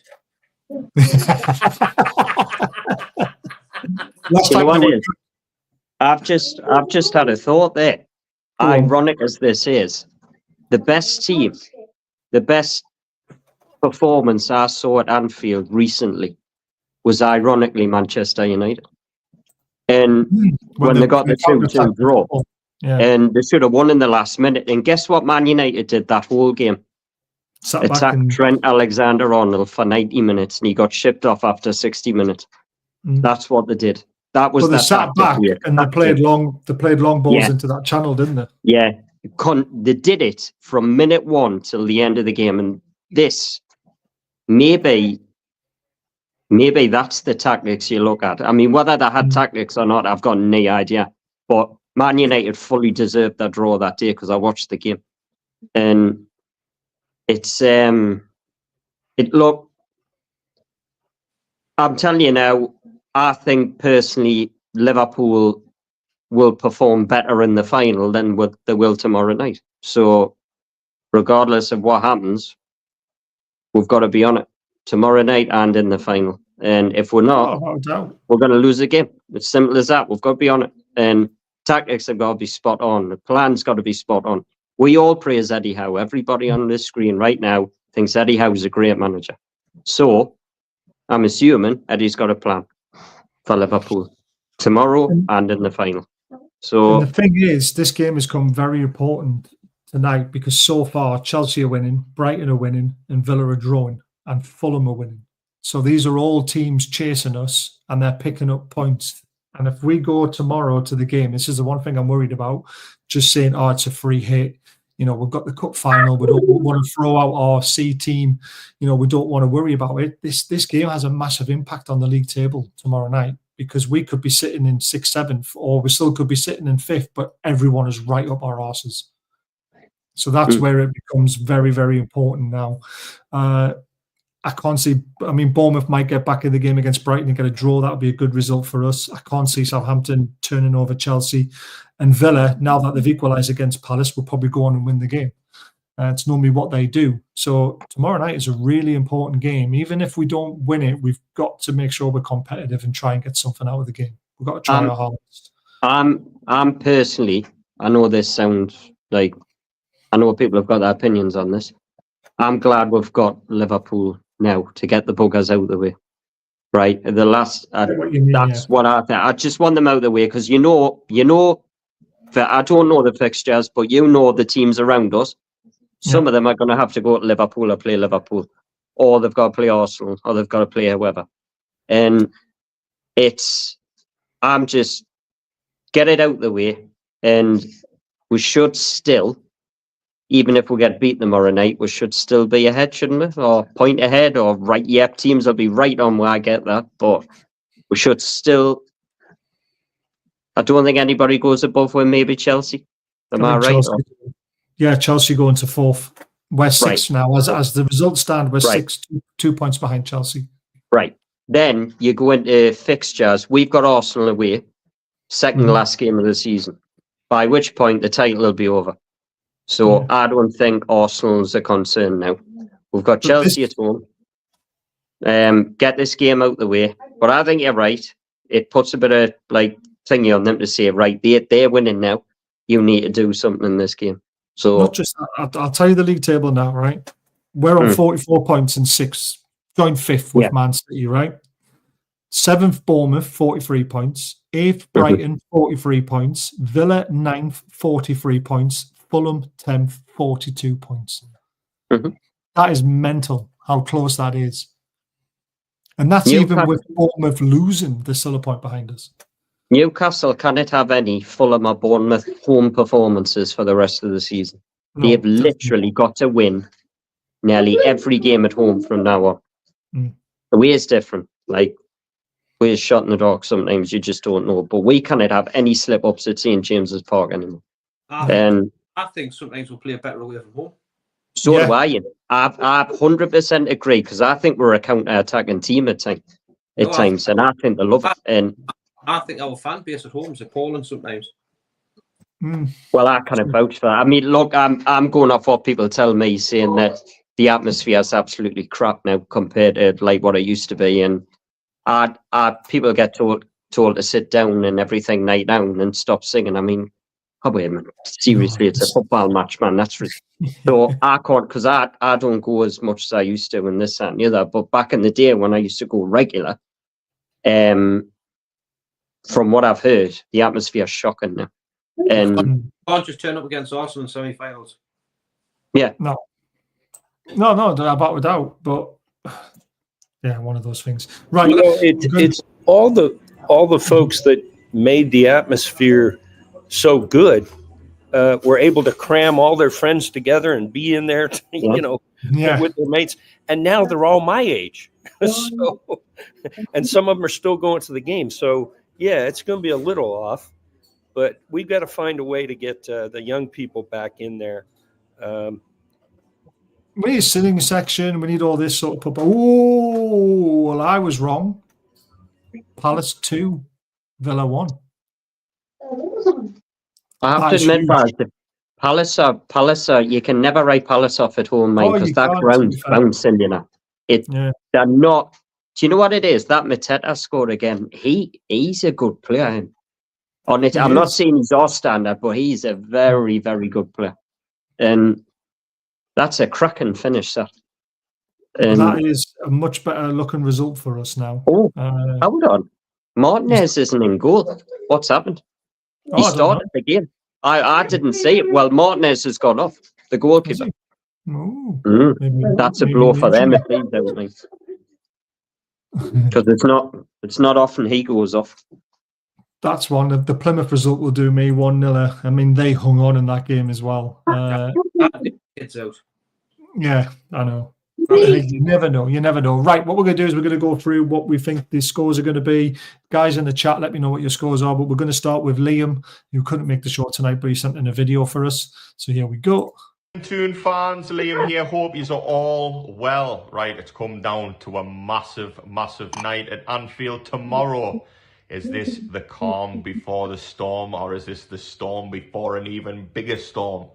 Last You know time what we it were- is? I've just had a thought there. Go on. Ironic as this is, the best team, the best performance I saw at Anfield recently was ironically Manchester United. And when they got the 2-2 draw, Yeah. and they should have won in the last minute. And guess what Man United did that whole game? Sat back Attacked and Trent Alexander-Arnold for 90 minutes, and he got shipped off after 60 minutes. That's what they did. That was but they their sat tactic back here. and they played long balls Yeah. into that channel, didn't they? Yeah, they did it from minute one till the end of the game, and this maybe that's the tactics you look at. I mean, whether they had tactics or not, I've got no idea. But Man United fully deserved their draw that day because I watched the game, and it's look. I'm telling you now, I think personally Liverpool will perform better in the final than what they will tomorrow night. So regardless of what happens, we've got to be on it tomorrow night and in the final. And if we're not, Oh, no doubt. we're going to lose the game. It's simple as that. We've got to be on it. And tactics have got to be spot on. The plan's got to be spot on. We all praise Eddie Howe. Everybody on this screen right now thinks Eddie Howe is a great manager. So I'm assuming Eddie's got a plan for Liverpool tomorrow and in the final. So And the thing is, this game has come very important tonight because so far Chelsea are winning, Brighton are winning, and Villa are drawing, and Fulham are winning. So these are all teams chasing us, and they're picking up points. And if we go tomorrow to the game, this is the one thing I'm worried about. Just saying, oh, it's a free hit. You know, we've got the cup final. We don't want to throw out our C team. You know, we don't want to worry about it. This game has a massive impact on the league table tomorrow night because we could be sitting in 6th, 7th, or we still could be sitting in 5th, but everyone is right up our arses. So that's where it becomes very, very important now. I can't see, I mean, Bournemouth might get back in the game against Brighton and get a draw. That would be a good result for us. I can't see Southampton turning over Chelsea. And Villa, now that they've equalised against Palace, will probably go on and win the game. It's normally what they do. So tomorrow night is a really important game. Even if we don't win it, we've got to make sure we're competitive and try and get something out of the game. We've got to try our hardest. I'm personally, I know this sounds like, I know people have got their opinions on this. I'm glad we've got Liverpool now to get the buggers out of the way. Right? The last, what I think. I just want them out of the way because you know, I don't know the fixtures, but you know the teams around us. Some of them are going to have to go to Liverpool or play Liverpool, or they've got to play Arsenal, or they've got to play whoever. And I'm just get it out the way, and we should still, even if we get beat tomorrow night, we should still be ahead, shouldn't we? Or point ahead, or right. Yep, teams will be right on where I get that, but we should still. I don't think anybody goes above where maybe Chelsea. Am I right? Chelsea, yeah, Chelsea going to 4th. We're 6th now. As the results stand, we're 6th, 2 points behind Chelsea. Right. Then you go into fixtures. We've got Arsenal away, second last game of the season, by which point the title will be over. So I don't think Arsenal's a concern now. We've got Chelsea at home. Get this game out the way. But I think you're right. It puts a bit of thingy on them to say, right, they're winning now. You need to do something in this game. So not just that, I'll tell you the league table now, right? We're on 44 points in 6th, joined 5th with Man City, right? 7th Bournemouth, 43 points. 8th Brighton, 43 points. Villa 9th, 43 points. Fulham 10th, 42 points. That is mental how close that is. And that's even with Bournemouth losing, they're still a point behind us. Newcastle cannot have any Fulham or Bournemouth home performances for the rest of the season. They've literally got to win nearly every game at home from now on. The way is different. We're shot in the dark sometimes, you just don't know. But we cannot have any slip-ups at St. James's Park anymore. I think sometimes we'll play better away from home. So do I. I 100% agree because I think we're a counter-attacking team at times, and I think they love it. And I think our fan base at home is appalling sometimes. Well, I kind of vouch for that. I mean, look, I'm going off what people tell me, saying that the atmosphere is absolutely crap now compared to like what it used to be, and people get told to sit down and everything, night down, and stop singing. I mean, oh wait a minute, seriously, it's a football match, man. That's so I can't, because I don't go as much as I used to, and this, that, and the other. But back in the day when I used to go regular, from what I've heard, the atmosphere is shocking now. And Can't just turn up against Arsenal in semi-finals. No, about without. But yeah, one of those things. Right. It's all the folks that made the atmosphere so good were able to cram all their friends together and be in there, with their mates. And now they're all my age. So, and some of them are still going to the game. So, yeah, it's going to be a little off. But we've got to find a way to get the young people back in there. We need a sitting section. We need all this sort of football. Oh, well, I was wrong. Palace 2, Villa 1. I have to admit, Palace are, you can never write Palace off at home, mate, because that ground's bouncing, They're not. Do you know what it is? That Mateta scored again. He's a good player. I'm not saying he's our standard, but he's a very, very good player. And that's a cracking finish, sir. And that is a much better looking result for us now. Oh, hold on. Martinez isn't in goal. What's happened? He started the game. I didn't see it. Well, Martinez has gone off, the goalkeeper. That's a blow for them if they don't. Because it's not often he goes off. That's one. The Plymouth result will do me 1-0. I mean, they hung on in that game as well. It's out. Yeah, I know. You never know. You never know. Right, what we're going to do is we're going to go through what we think the scores are going to be. Guys in the chat, let me know what your scores are. But we're going to start with Liam, who couldn't make the show tonight, but he sent in a video for us. So here we go. Toon fans, Liam here. Hope you're all well. Right, it's come down to a massive, massive night at Anfield tomorrow. Is this the calm before the storm, or is this the storm before an even bigger storm?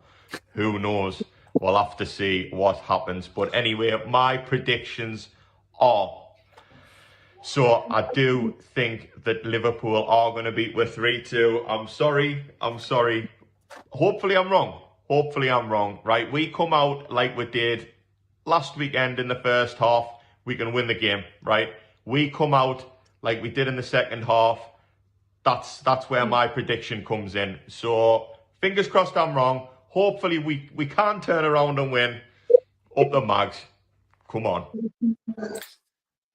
Who knows? We'll have to see what happens. But anyway, my predictions are... So I do think that Liverpool are going to beat with 3-2. I'm sorry. Hopefully I'm wrong. Right, we come out like we did last weekend in the first half. We can win the game, right? We come out like we did in the second half. That's where my prediction comes in. So fingers crossed I'm wrong. Hopefully we can turn around and win. Up the Mags. Come on.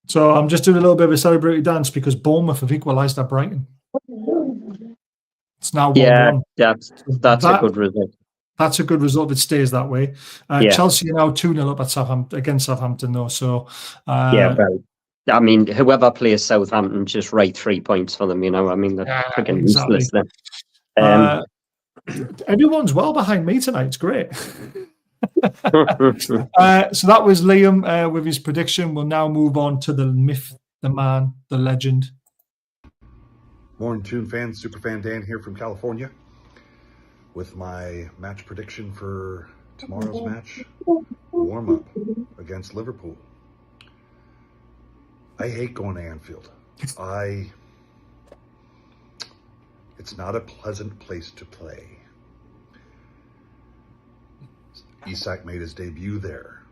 So I'm just doing a little bit of a celebratory dance because Bournemouth have equalised at Brighton. It's now 1-1. Yeah, that's a good result. That's a good result if it stays that way. Chelsea are now 2-0 up at against Southampton, though. So very. I mean, whoever plays Southampton, just write 3 points for them. I mean, they're freaking useless then. Everyone's well behind me tonight. It's great. So that was Liam with his prediction. We'll now move on to the myth, the man, the legend. Morning, Toon fans. Superfan Dan here from California with my match prediction for tomorrow's match. Warm-up against Liverpool. I hate going to Anfield. It's not a pleasant place to play. Isak made his debut there.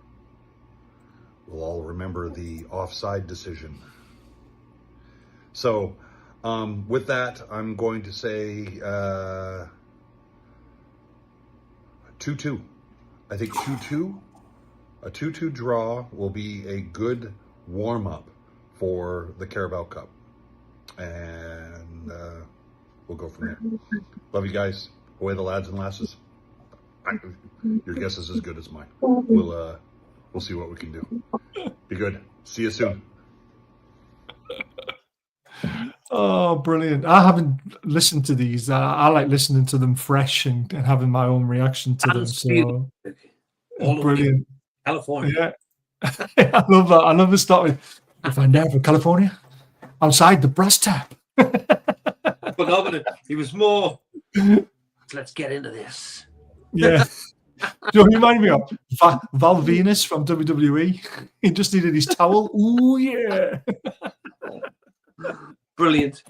We'll all remember the offside decision. So, with that, I'm going to say 2-2. I think 2-2. A 2-2 draw will be a good warm-up for the Carabao Cup. And we'll go from there. Love you guys. Away the lads and lasses. Your guess is as good as mine. We'll see what we can do. Be good. See you soon. Oh, brilliant. I haven't listened to these. I like listening to them fresh and having my own reaction to them. So brilliant. California. Yeah. I love that. I love the start with, if I'm there for California, outside the brass tap. But no, he was more let's get into this. Yeah. Do you remind me of Val Venus from WWE? He just needed his towel. Ooh, yeah. Brilliant.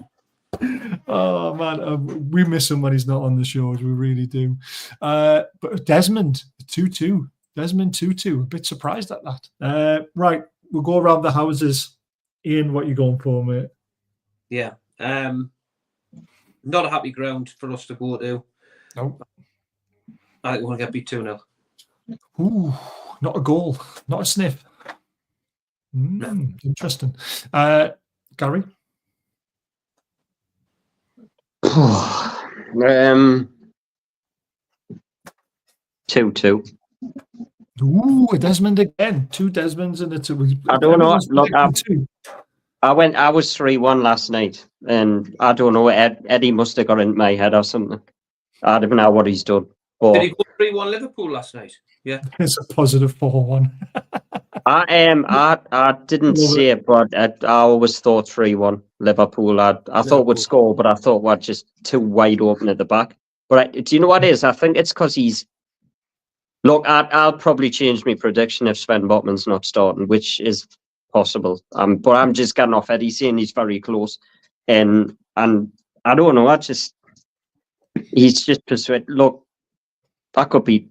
Oh, man. We miss him when he's not on the shows. We really do. But Desmond, 2-2. Desmond, 2-2. A bit surprised at that. Right. We'll go around the houses. Ian, what you going for, mate? Yeah. Not a happy ground for us to go to. Nope. I think we're going to get beat 2-0. Ooh, not a goal. Not a sniff. Interesting. Gary? 2-2. Ooh, a Desmond again. 2 Desmonds and a 2. I don't know. Look, two. I was 3-1 last night, and I don't know. Eddie must have got into my head or something. I don't know what he's done. But Did he go 3-1 Liverpool last night? Yeah. It's a positive 4-1. I didn't see it, but I always thought 3-1 Liverpool. I thought would score, but I thought we're just too wide open at the back. But do you know what it is? I think it's because he's. Look, I'll probably change my prediction if Sven Botman's not starting, which is possible. But I'm just getting off Eddie saying he's very close, and I don't know. He's just persuaded. Look, that could be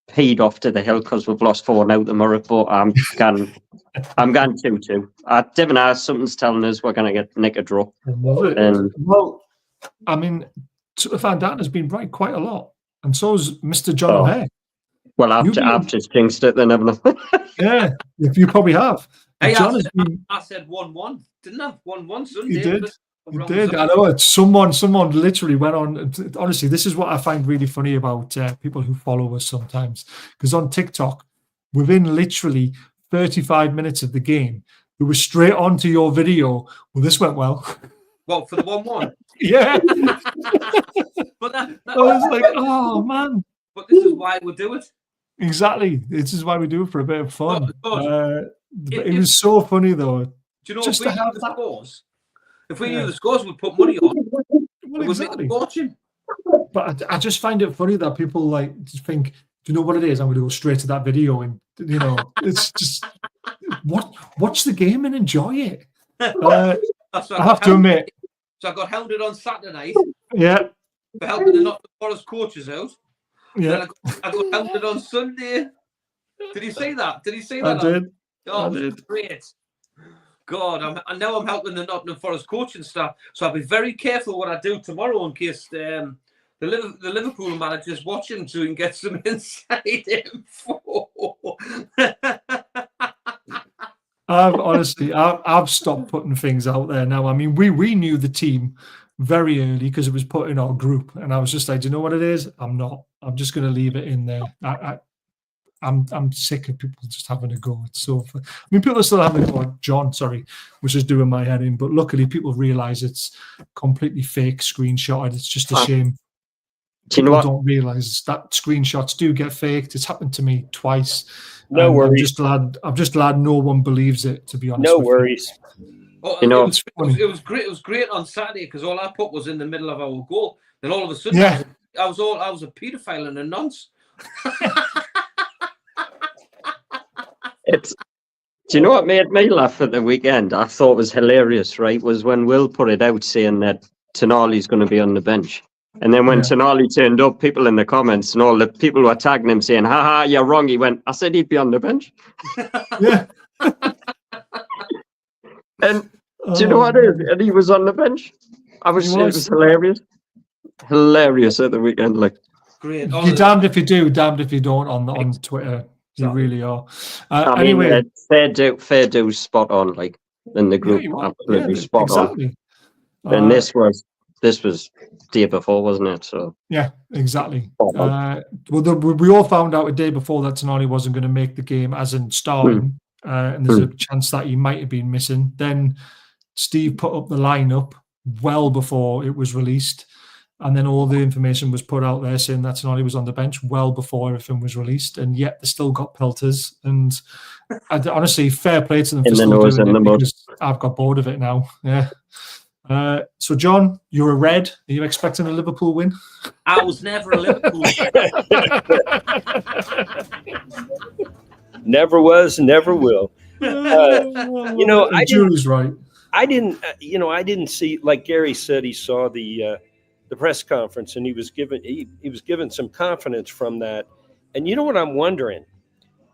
paid off to the hill because we've lost 4 now tomorrow. But I'm going 2-2. Divin, something's telling us we're going to get Nick a draw. Well, I mean, Van Daan has been right quite a lot, and so's Mr. John O'Hare. Well, I've just jinxed it then, haven't I? Yeah, you probably have. Hey, John I said 1-1. Didn't I? 1-1 Sunday. You did. You did. I know it. Someone literally went on. Honestly, this is what I find really funny about people who follow us sometimes. Because on TikTok, within literally 35 minutes of the game, it was straight on to your video. Well, this went well. What, for the 1-1? Yeah. But I was like, oh, man. But this is why we do it. Exactly. This is why we do it, for a bit of fun. It was so funny, though. Do you know, just if we knew the scores, if we knew the scores, we'd put money on. Well, We'd make a fortune. But I just find it funny that people think, do you know what it is? I'm going to go straight to that video, and it's just watch the game and enjoy it. I have to admit. So I got hounded on Saturday night. Yeah. For helping the Nottingham Forest coaches out. Yeah. Then I got hounded on Sunday. Did he say that? Did he say that? I did. Oh, it was great. God, I know I'm helping the Nottingham Forest coaching staff, so I'll be very careful what I do tomorrow in case the Liverpool manager's watching so he can get some inside info. I've stopped putting things out there now. I mean, we knew the team very early because it was put in our group, and I was just like, do you know what it is? I'm just going to leave it in there. I'm sick of people just having a go. It's so fun. I mean, people are still having a go. John, sorry, which is doing my head in, but luckily people realise it's completely fake, screenshotted. It's just a shame. Do you know what? Don't realise that screenshots do get faked. It's happened to me twice. No worries. I'm just glad no one believes it, to be honest. No worries. Oh, it was great. It was great on Saturday because all I put was in the middle of our goal. Then all of a sudden, I was a paedophile and a nonce. Do you know what made me laugh at the weekend? I thought was hilarious, right? Was when Will put it out saying that Tonali's going to be on the bench. And then when Tonali turned up, people in the comments and all the people were tagging him saying, haha, you're wrong. He went, I said he'd be on the bench. Yeah. And do you know what it is? And he was on the bench. It was hilarious. Hilarious at the weekend. Like, great. You're damned if you do, damned if you don't on Twitter. You really are. Anyway, fair do, spot on. Like in the group, absolutely spot on. And this was day before, wasn't it? So yeah, exactly. We all found out a day before that Tonali wasn't going to make the game, as in starting, and there's a chance that he might have been missing. Then Steve put up the lineup well before it was released. And then all the information was put out there saying that Tonali was on the bench well before everything was released, and yet they still got pelters. And honestly, fair play to them for still doing it, because I've got bored of it now. Yeah, So, John, you're a red. Are you expecting a Liverpool win? I was never a Liverpool Never was, never will. The jury's right. I didn't see, like Gary said, he saw the press conference, and he was given some confidence from that. And you know what I'm wondering?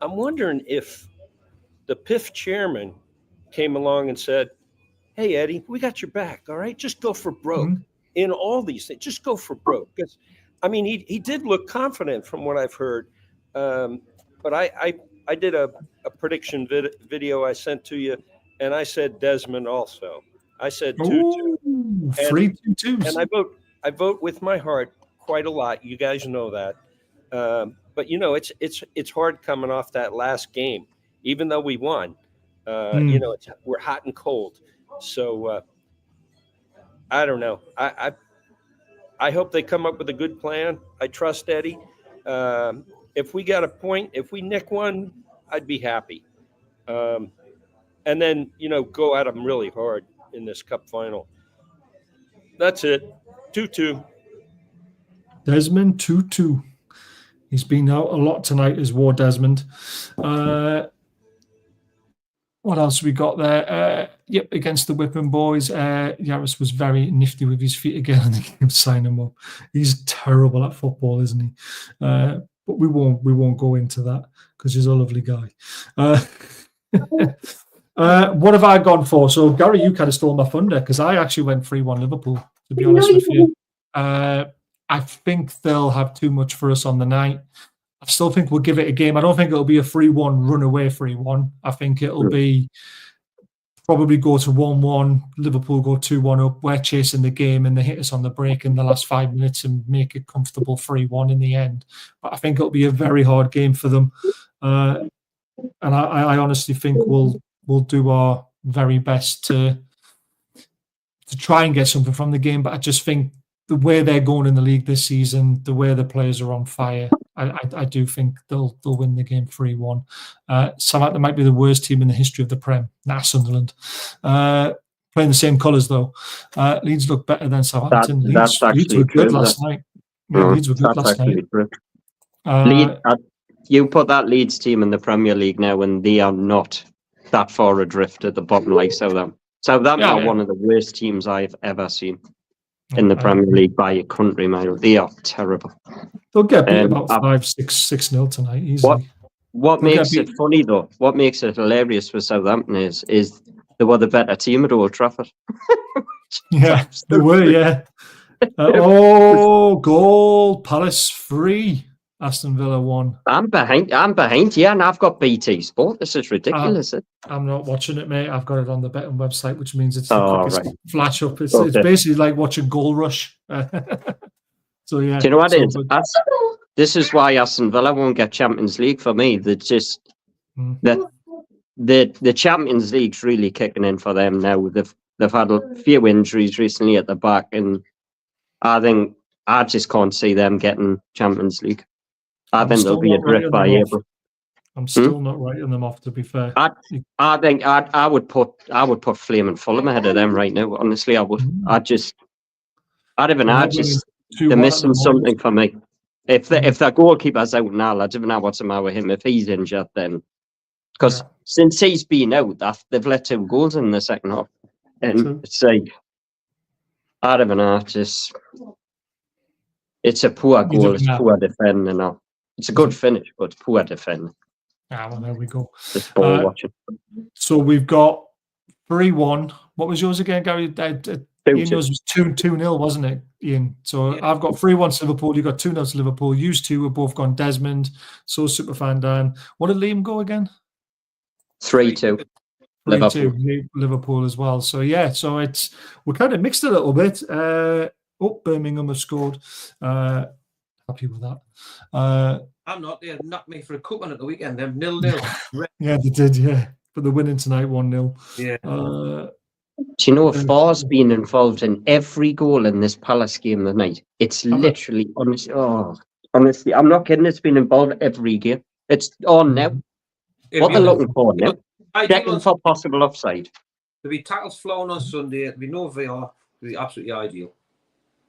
I'm wondering if the PIF chairman came along and said, "Hey, Eddie, we got your back. All right, just go for broke in all these things. Just go for broke." Because, I mean, he did look confident from what I've heard. But I did a prediction video I sent to you, and I said Desmond also. I said 2-2. 3 2-2s. And I vote with my heart quite a lot. You guys know that. But it's hard coming off that last game, even though we won. We're hot and cold. So I don't know. I hope they come up with a good plan. I trust Eddie. If we got a point, if we nick one, I'd be happy. And then go at them really hard in this cup final. That's it. 2-2. Desmond 2-2. He's been out a lot tonight as War Desmond. What else we got there? Against the Whipham boys. Yaris was very nifty with his feet again, and they came sign him up. He's terrible at football, isn't he? But we won't go into that because he's a lovely guy. What have I gone for? So Gary, you kind of stole my thunder because I actually went 3-1 Liverpool. To be honest with you, I think they'll have too much for us on the night. I still think we'll give it a game. I don't think it'll be a 3-1 runaway 3-1. I think it'll be probably go to 1-1. Liverpool go 2-1 up. We're chasing the game and they hit us on the break in the last 5 minutes and make it comfortable 3-1 in the end. But I think it'll be a very hard game for them. And I honestly think we'll do our very best to try and get something from the game. But I just think the way they're going in the league this season, the way the players are on fire, I do think they'll win the game 3-1. Southampton might be the worst team in the history of the Prem. Sunderland. Playing the same colours though. Leeds look better than Southampton. Leeds were good last night. Leeds were good last night. You put that Leeds team in the Premier League now, and they are not that far adrift at the bottom like Southampton. Southampton are one of the worst teams I've ever seen in the Premier League by a country mile. They are terrible. They'll get beat about 5-6-0 tonight easily. What makes it funny though? What makes it hilarious for Southampton is they were the better team at Old Trafford. Yeah, they were. Yeah. Goal! Palace 3. Aston Villa 1. I'm behind. Yeah, and I've got BT Sport. This is ridiculous. I'm not watching it, mate. I've got it on the betting website, which means it's the quickest flash up. It's basically like watching Goal Rush. So yeah. Do you know what it is? This is why Aston Villa won't get Champions League for me. They're just the Champions League's really kicking in for them now. They've had a few injuries recently at the back, and I just can't see them getting Champions League. I think they'll be adrift by April. I'm still not writing them off, to be fair. I think I would put Flaming Fulham ahead of them right now. Honestly, I would. They're missing something for me. If their goalkeeper's out now, I don't know what's the matter with him. If he's injured, then because since he's been out, they've let 2 goals in the second half, and it's like I don't know. It's a poor goal. It's poor defending now. It's a good finish, but poor defending. Well, there we go. Just ball watching. So we've got 3-1. What was yours again, Gary? Ian, yours was 2-0, wasn't it, Ian? So I've got 3-1 to Liverpool. You got 2-0 to Liverpool. You two have both gone Desmond. So Superfan Dan. What did Liam go again? 3-2. 3-2 Liverpool as well. So yeah, so we're kind of mixed a little bit. Birmingham have scored. Happy with that. I'm not. They knocked me for a cut one at the weekend. They're 0-0. Yeah, they did. Yeah, but they're winning tonight 1-0. Yeah. Do you know if Far's been involved in every goal in this Palace game tonight? It's literally honestly, I'm not kidding. It's been involved every game. It's on now. What they're looking for now? Checking for possible offside. There'll be tackles flown on Sunday. There'll be no VR. It'd be absolutely ideal.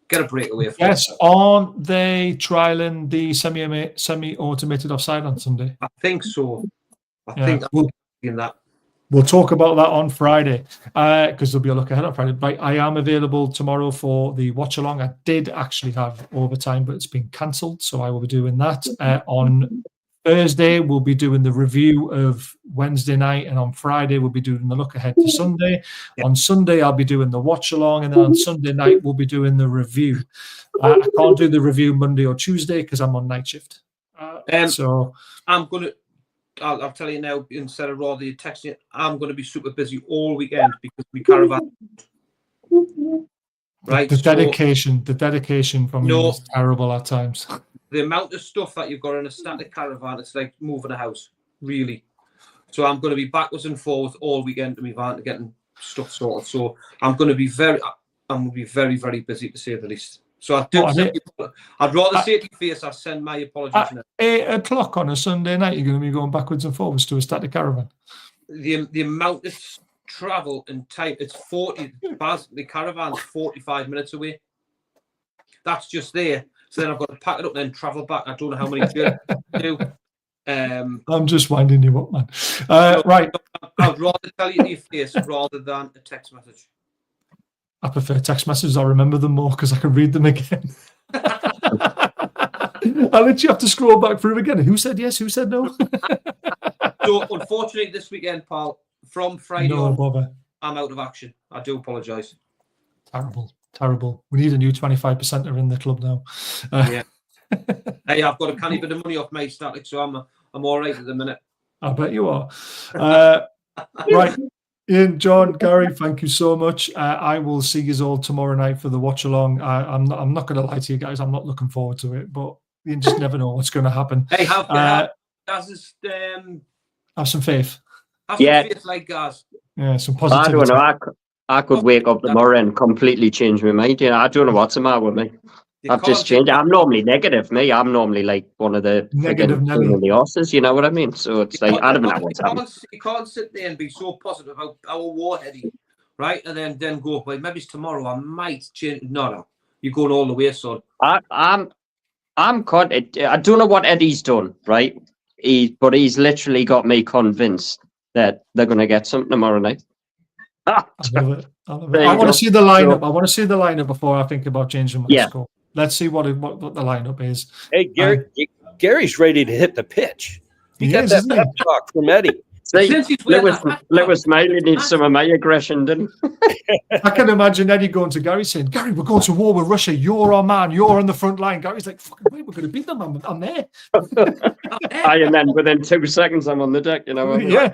Get a breakaway for Yes, aren't they trialing the semi-automated offside on Sunday? I think so. I Yeah, think I'm in that. We'll talk about that on Friday because there'll be a look ahead on Friday. But I am available tomorrow for the watch along. I did actually have overtime, but it's been cancelled, so I will be doing that. On Thursday, we'll be doing the review of Wednesday night, and on Friday, we'll be doing the look ahead to Sunday. Yeah. On Sunday, I'll be doing the watch along, and then on Sunday night, we'll be doing the review. I can't do the review Monday or Tuesday because I'm on night shift. So I'm gonna. I'll tell you now. Instead of rather you texting it, I'm going to be super busy all weekend because we caravan. Right. the dedication from you is terrible at times. The amount of stuff that you've got in a static caravan, it's like moving a house, really. So I'm going to be backwards and forwards all weekend to my van to getting stuff sorted. So I'm going to be very, very busy to say the least. So I'd rather say to your face, I send my apologies At now. 8 o'clock on a Sunday night, you're going to be going backwards and forwards to a static caravan. The amount of travel and time, it's 40, the caravan's 45 minutes away. That's just there. So then I've got to pack it up and then travel back. I don't know how many journeys I do. I'm just winding you up, man. Right. I'd rather tell you to your face rather than a text message. I prefer text messages. I remember them more because I can read them again. I literally have to scroll back through again. Who said yes? Who said no? So, unfortunately, this weekend, pal, from Friday No on, bother. I'm out of action. I do apologise. Terrible. We need a new 25%er in the club now. Yeah. Hey, I've got a canny bit of money off my static, so I'm all right at the minute. I bet you are. Right. Ian, John, Gary, thank you so much. I will see you all tomorrow night for the watch along. I'm not going to lie to you guys. I'm not looking forward to it, but you just never know what's going to happen. Hey, have some faith. Have some faith, like guys. Yeah, some positivity. I don't know. I could wake up tomorrow and completely change my mind. You know, I don't know what's the matter with me. I've just changed. I'm normally negative. I'm normally like one of the negative the horses. You know what I mean? So it's like I don't know what's happening. You can't sit there and be so positive about our warheady, right? And then go, well, maybe it's tomorrow. I might change. No, you're going all the way, son. I'm caught. I don't know what Eddie's done, right? But he's literally got me convinced that they're going to get something tomorrow night. I love it. I want to see the lineup. I want to see the lineup before I think about changing my score. Let's see what the lineup is. Hey, Gary's ready to hit the pitch. He got that pep talk from Eddie. Lewis Smiley needs some of my aggression, didn't I can imagine Eddie going to Gary saying, Gary, we're going to war with Russia. You're our man. You're on the front line. Gary's like, fucking wait, we're going to beat them. I'm there. And then within 2 seconds, I'm on the deck. You know. Yeah.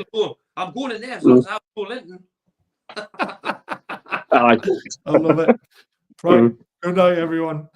I'm going in there as long as I have Paul Linton. I love it. Right. Good night, everyone.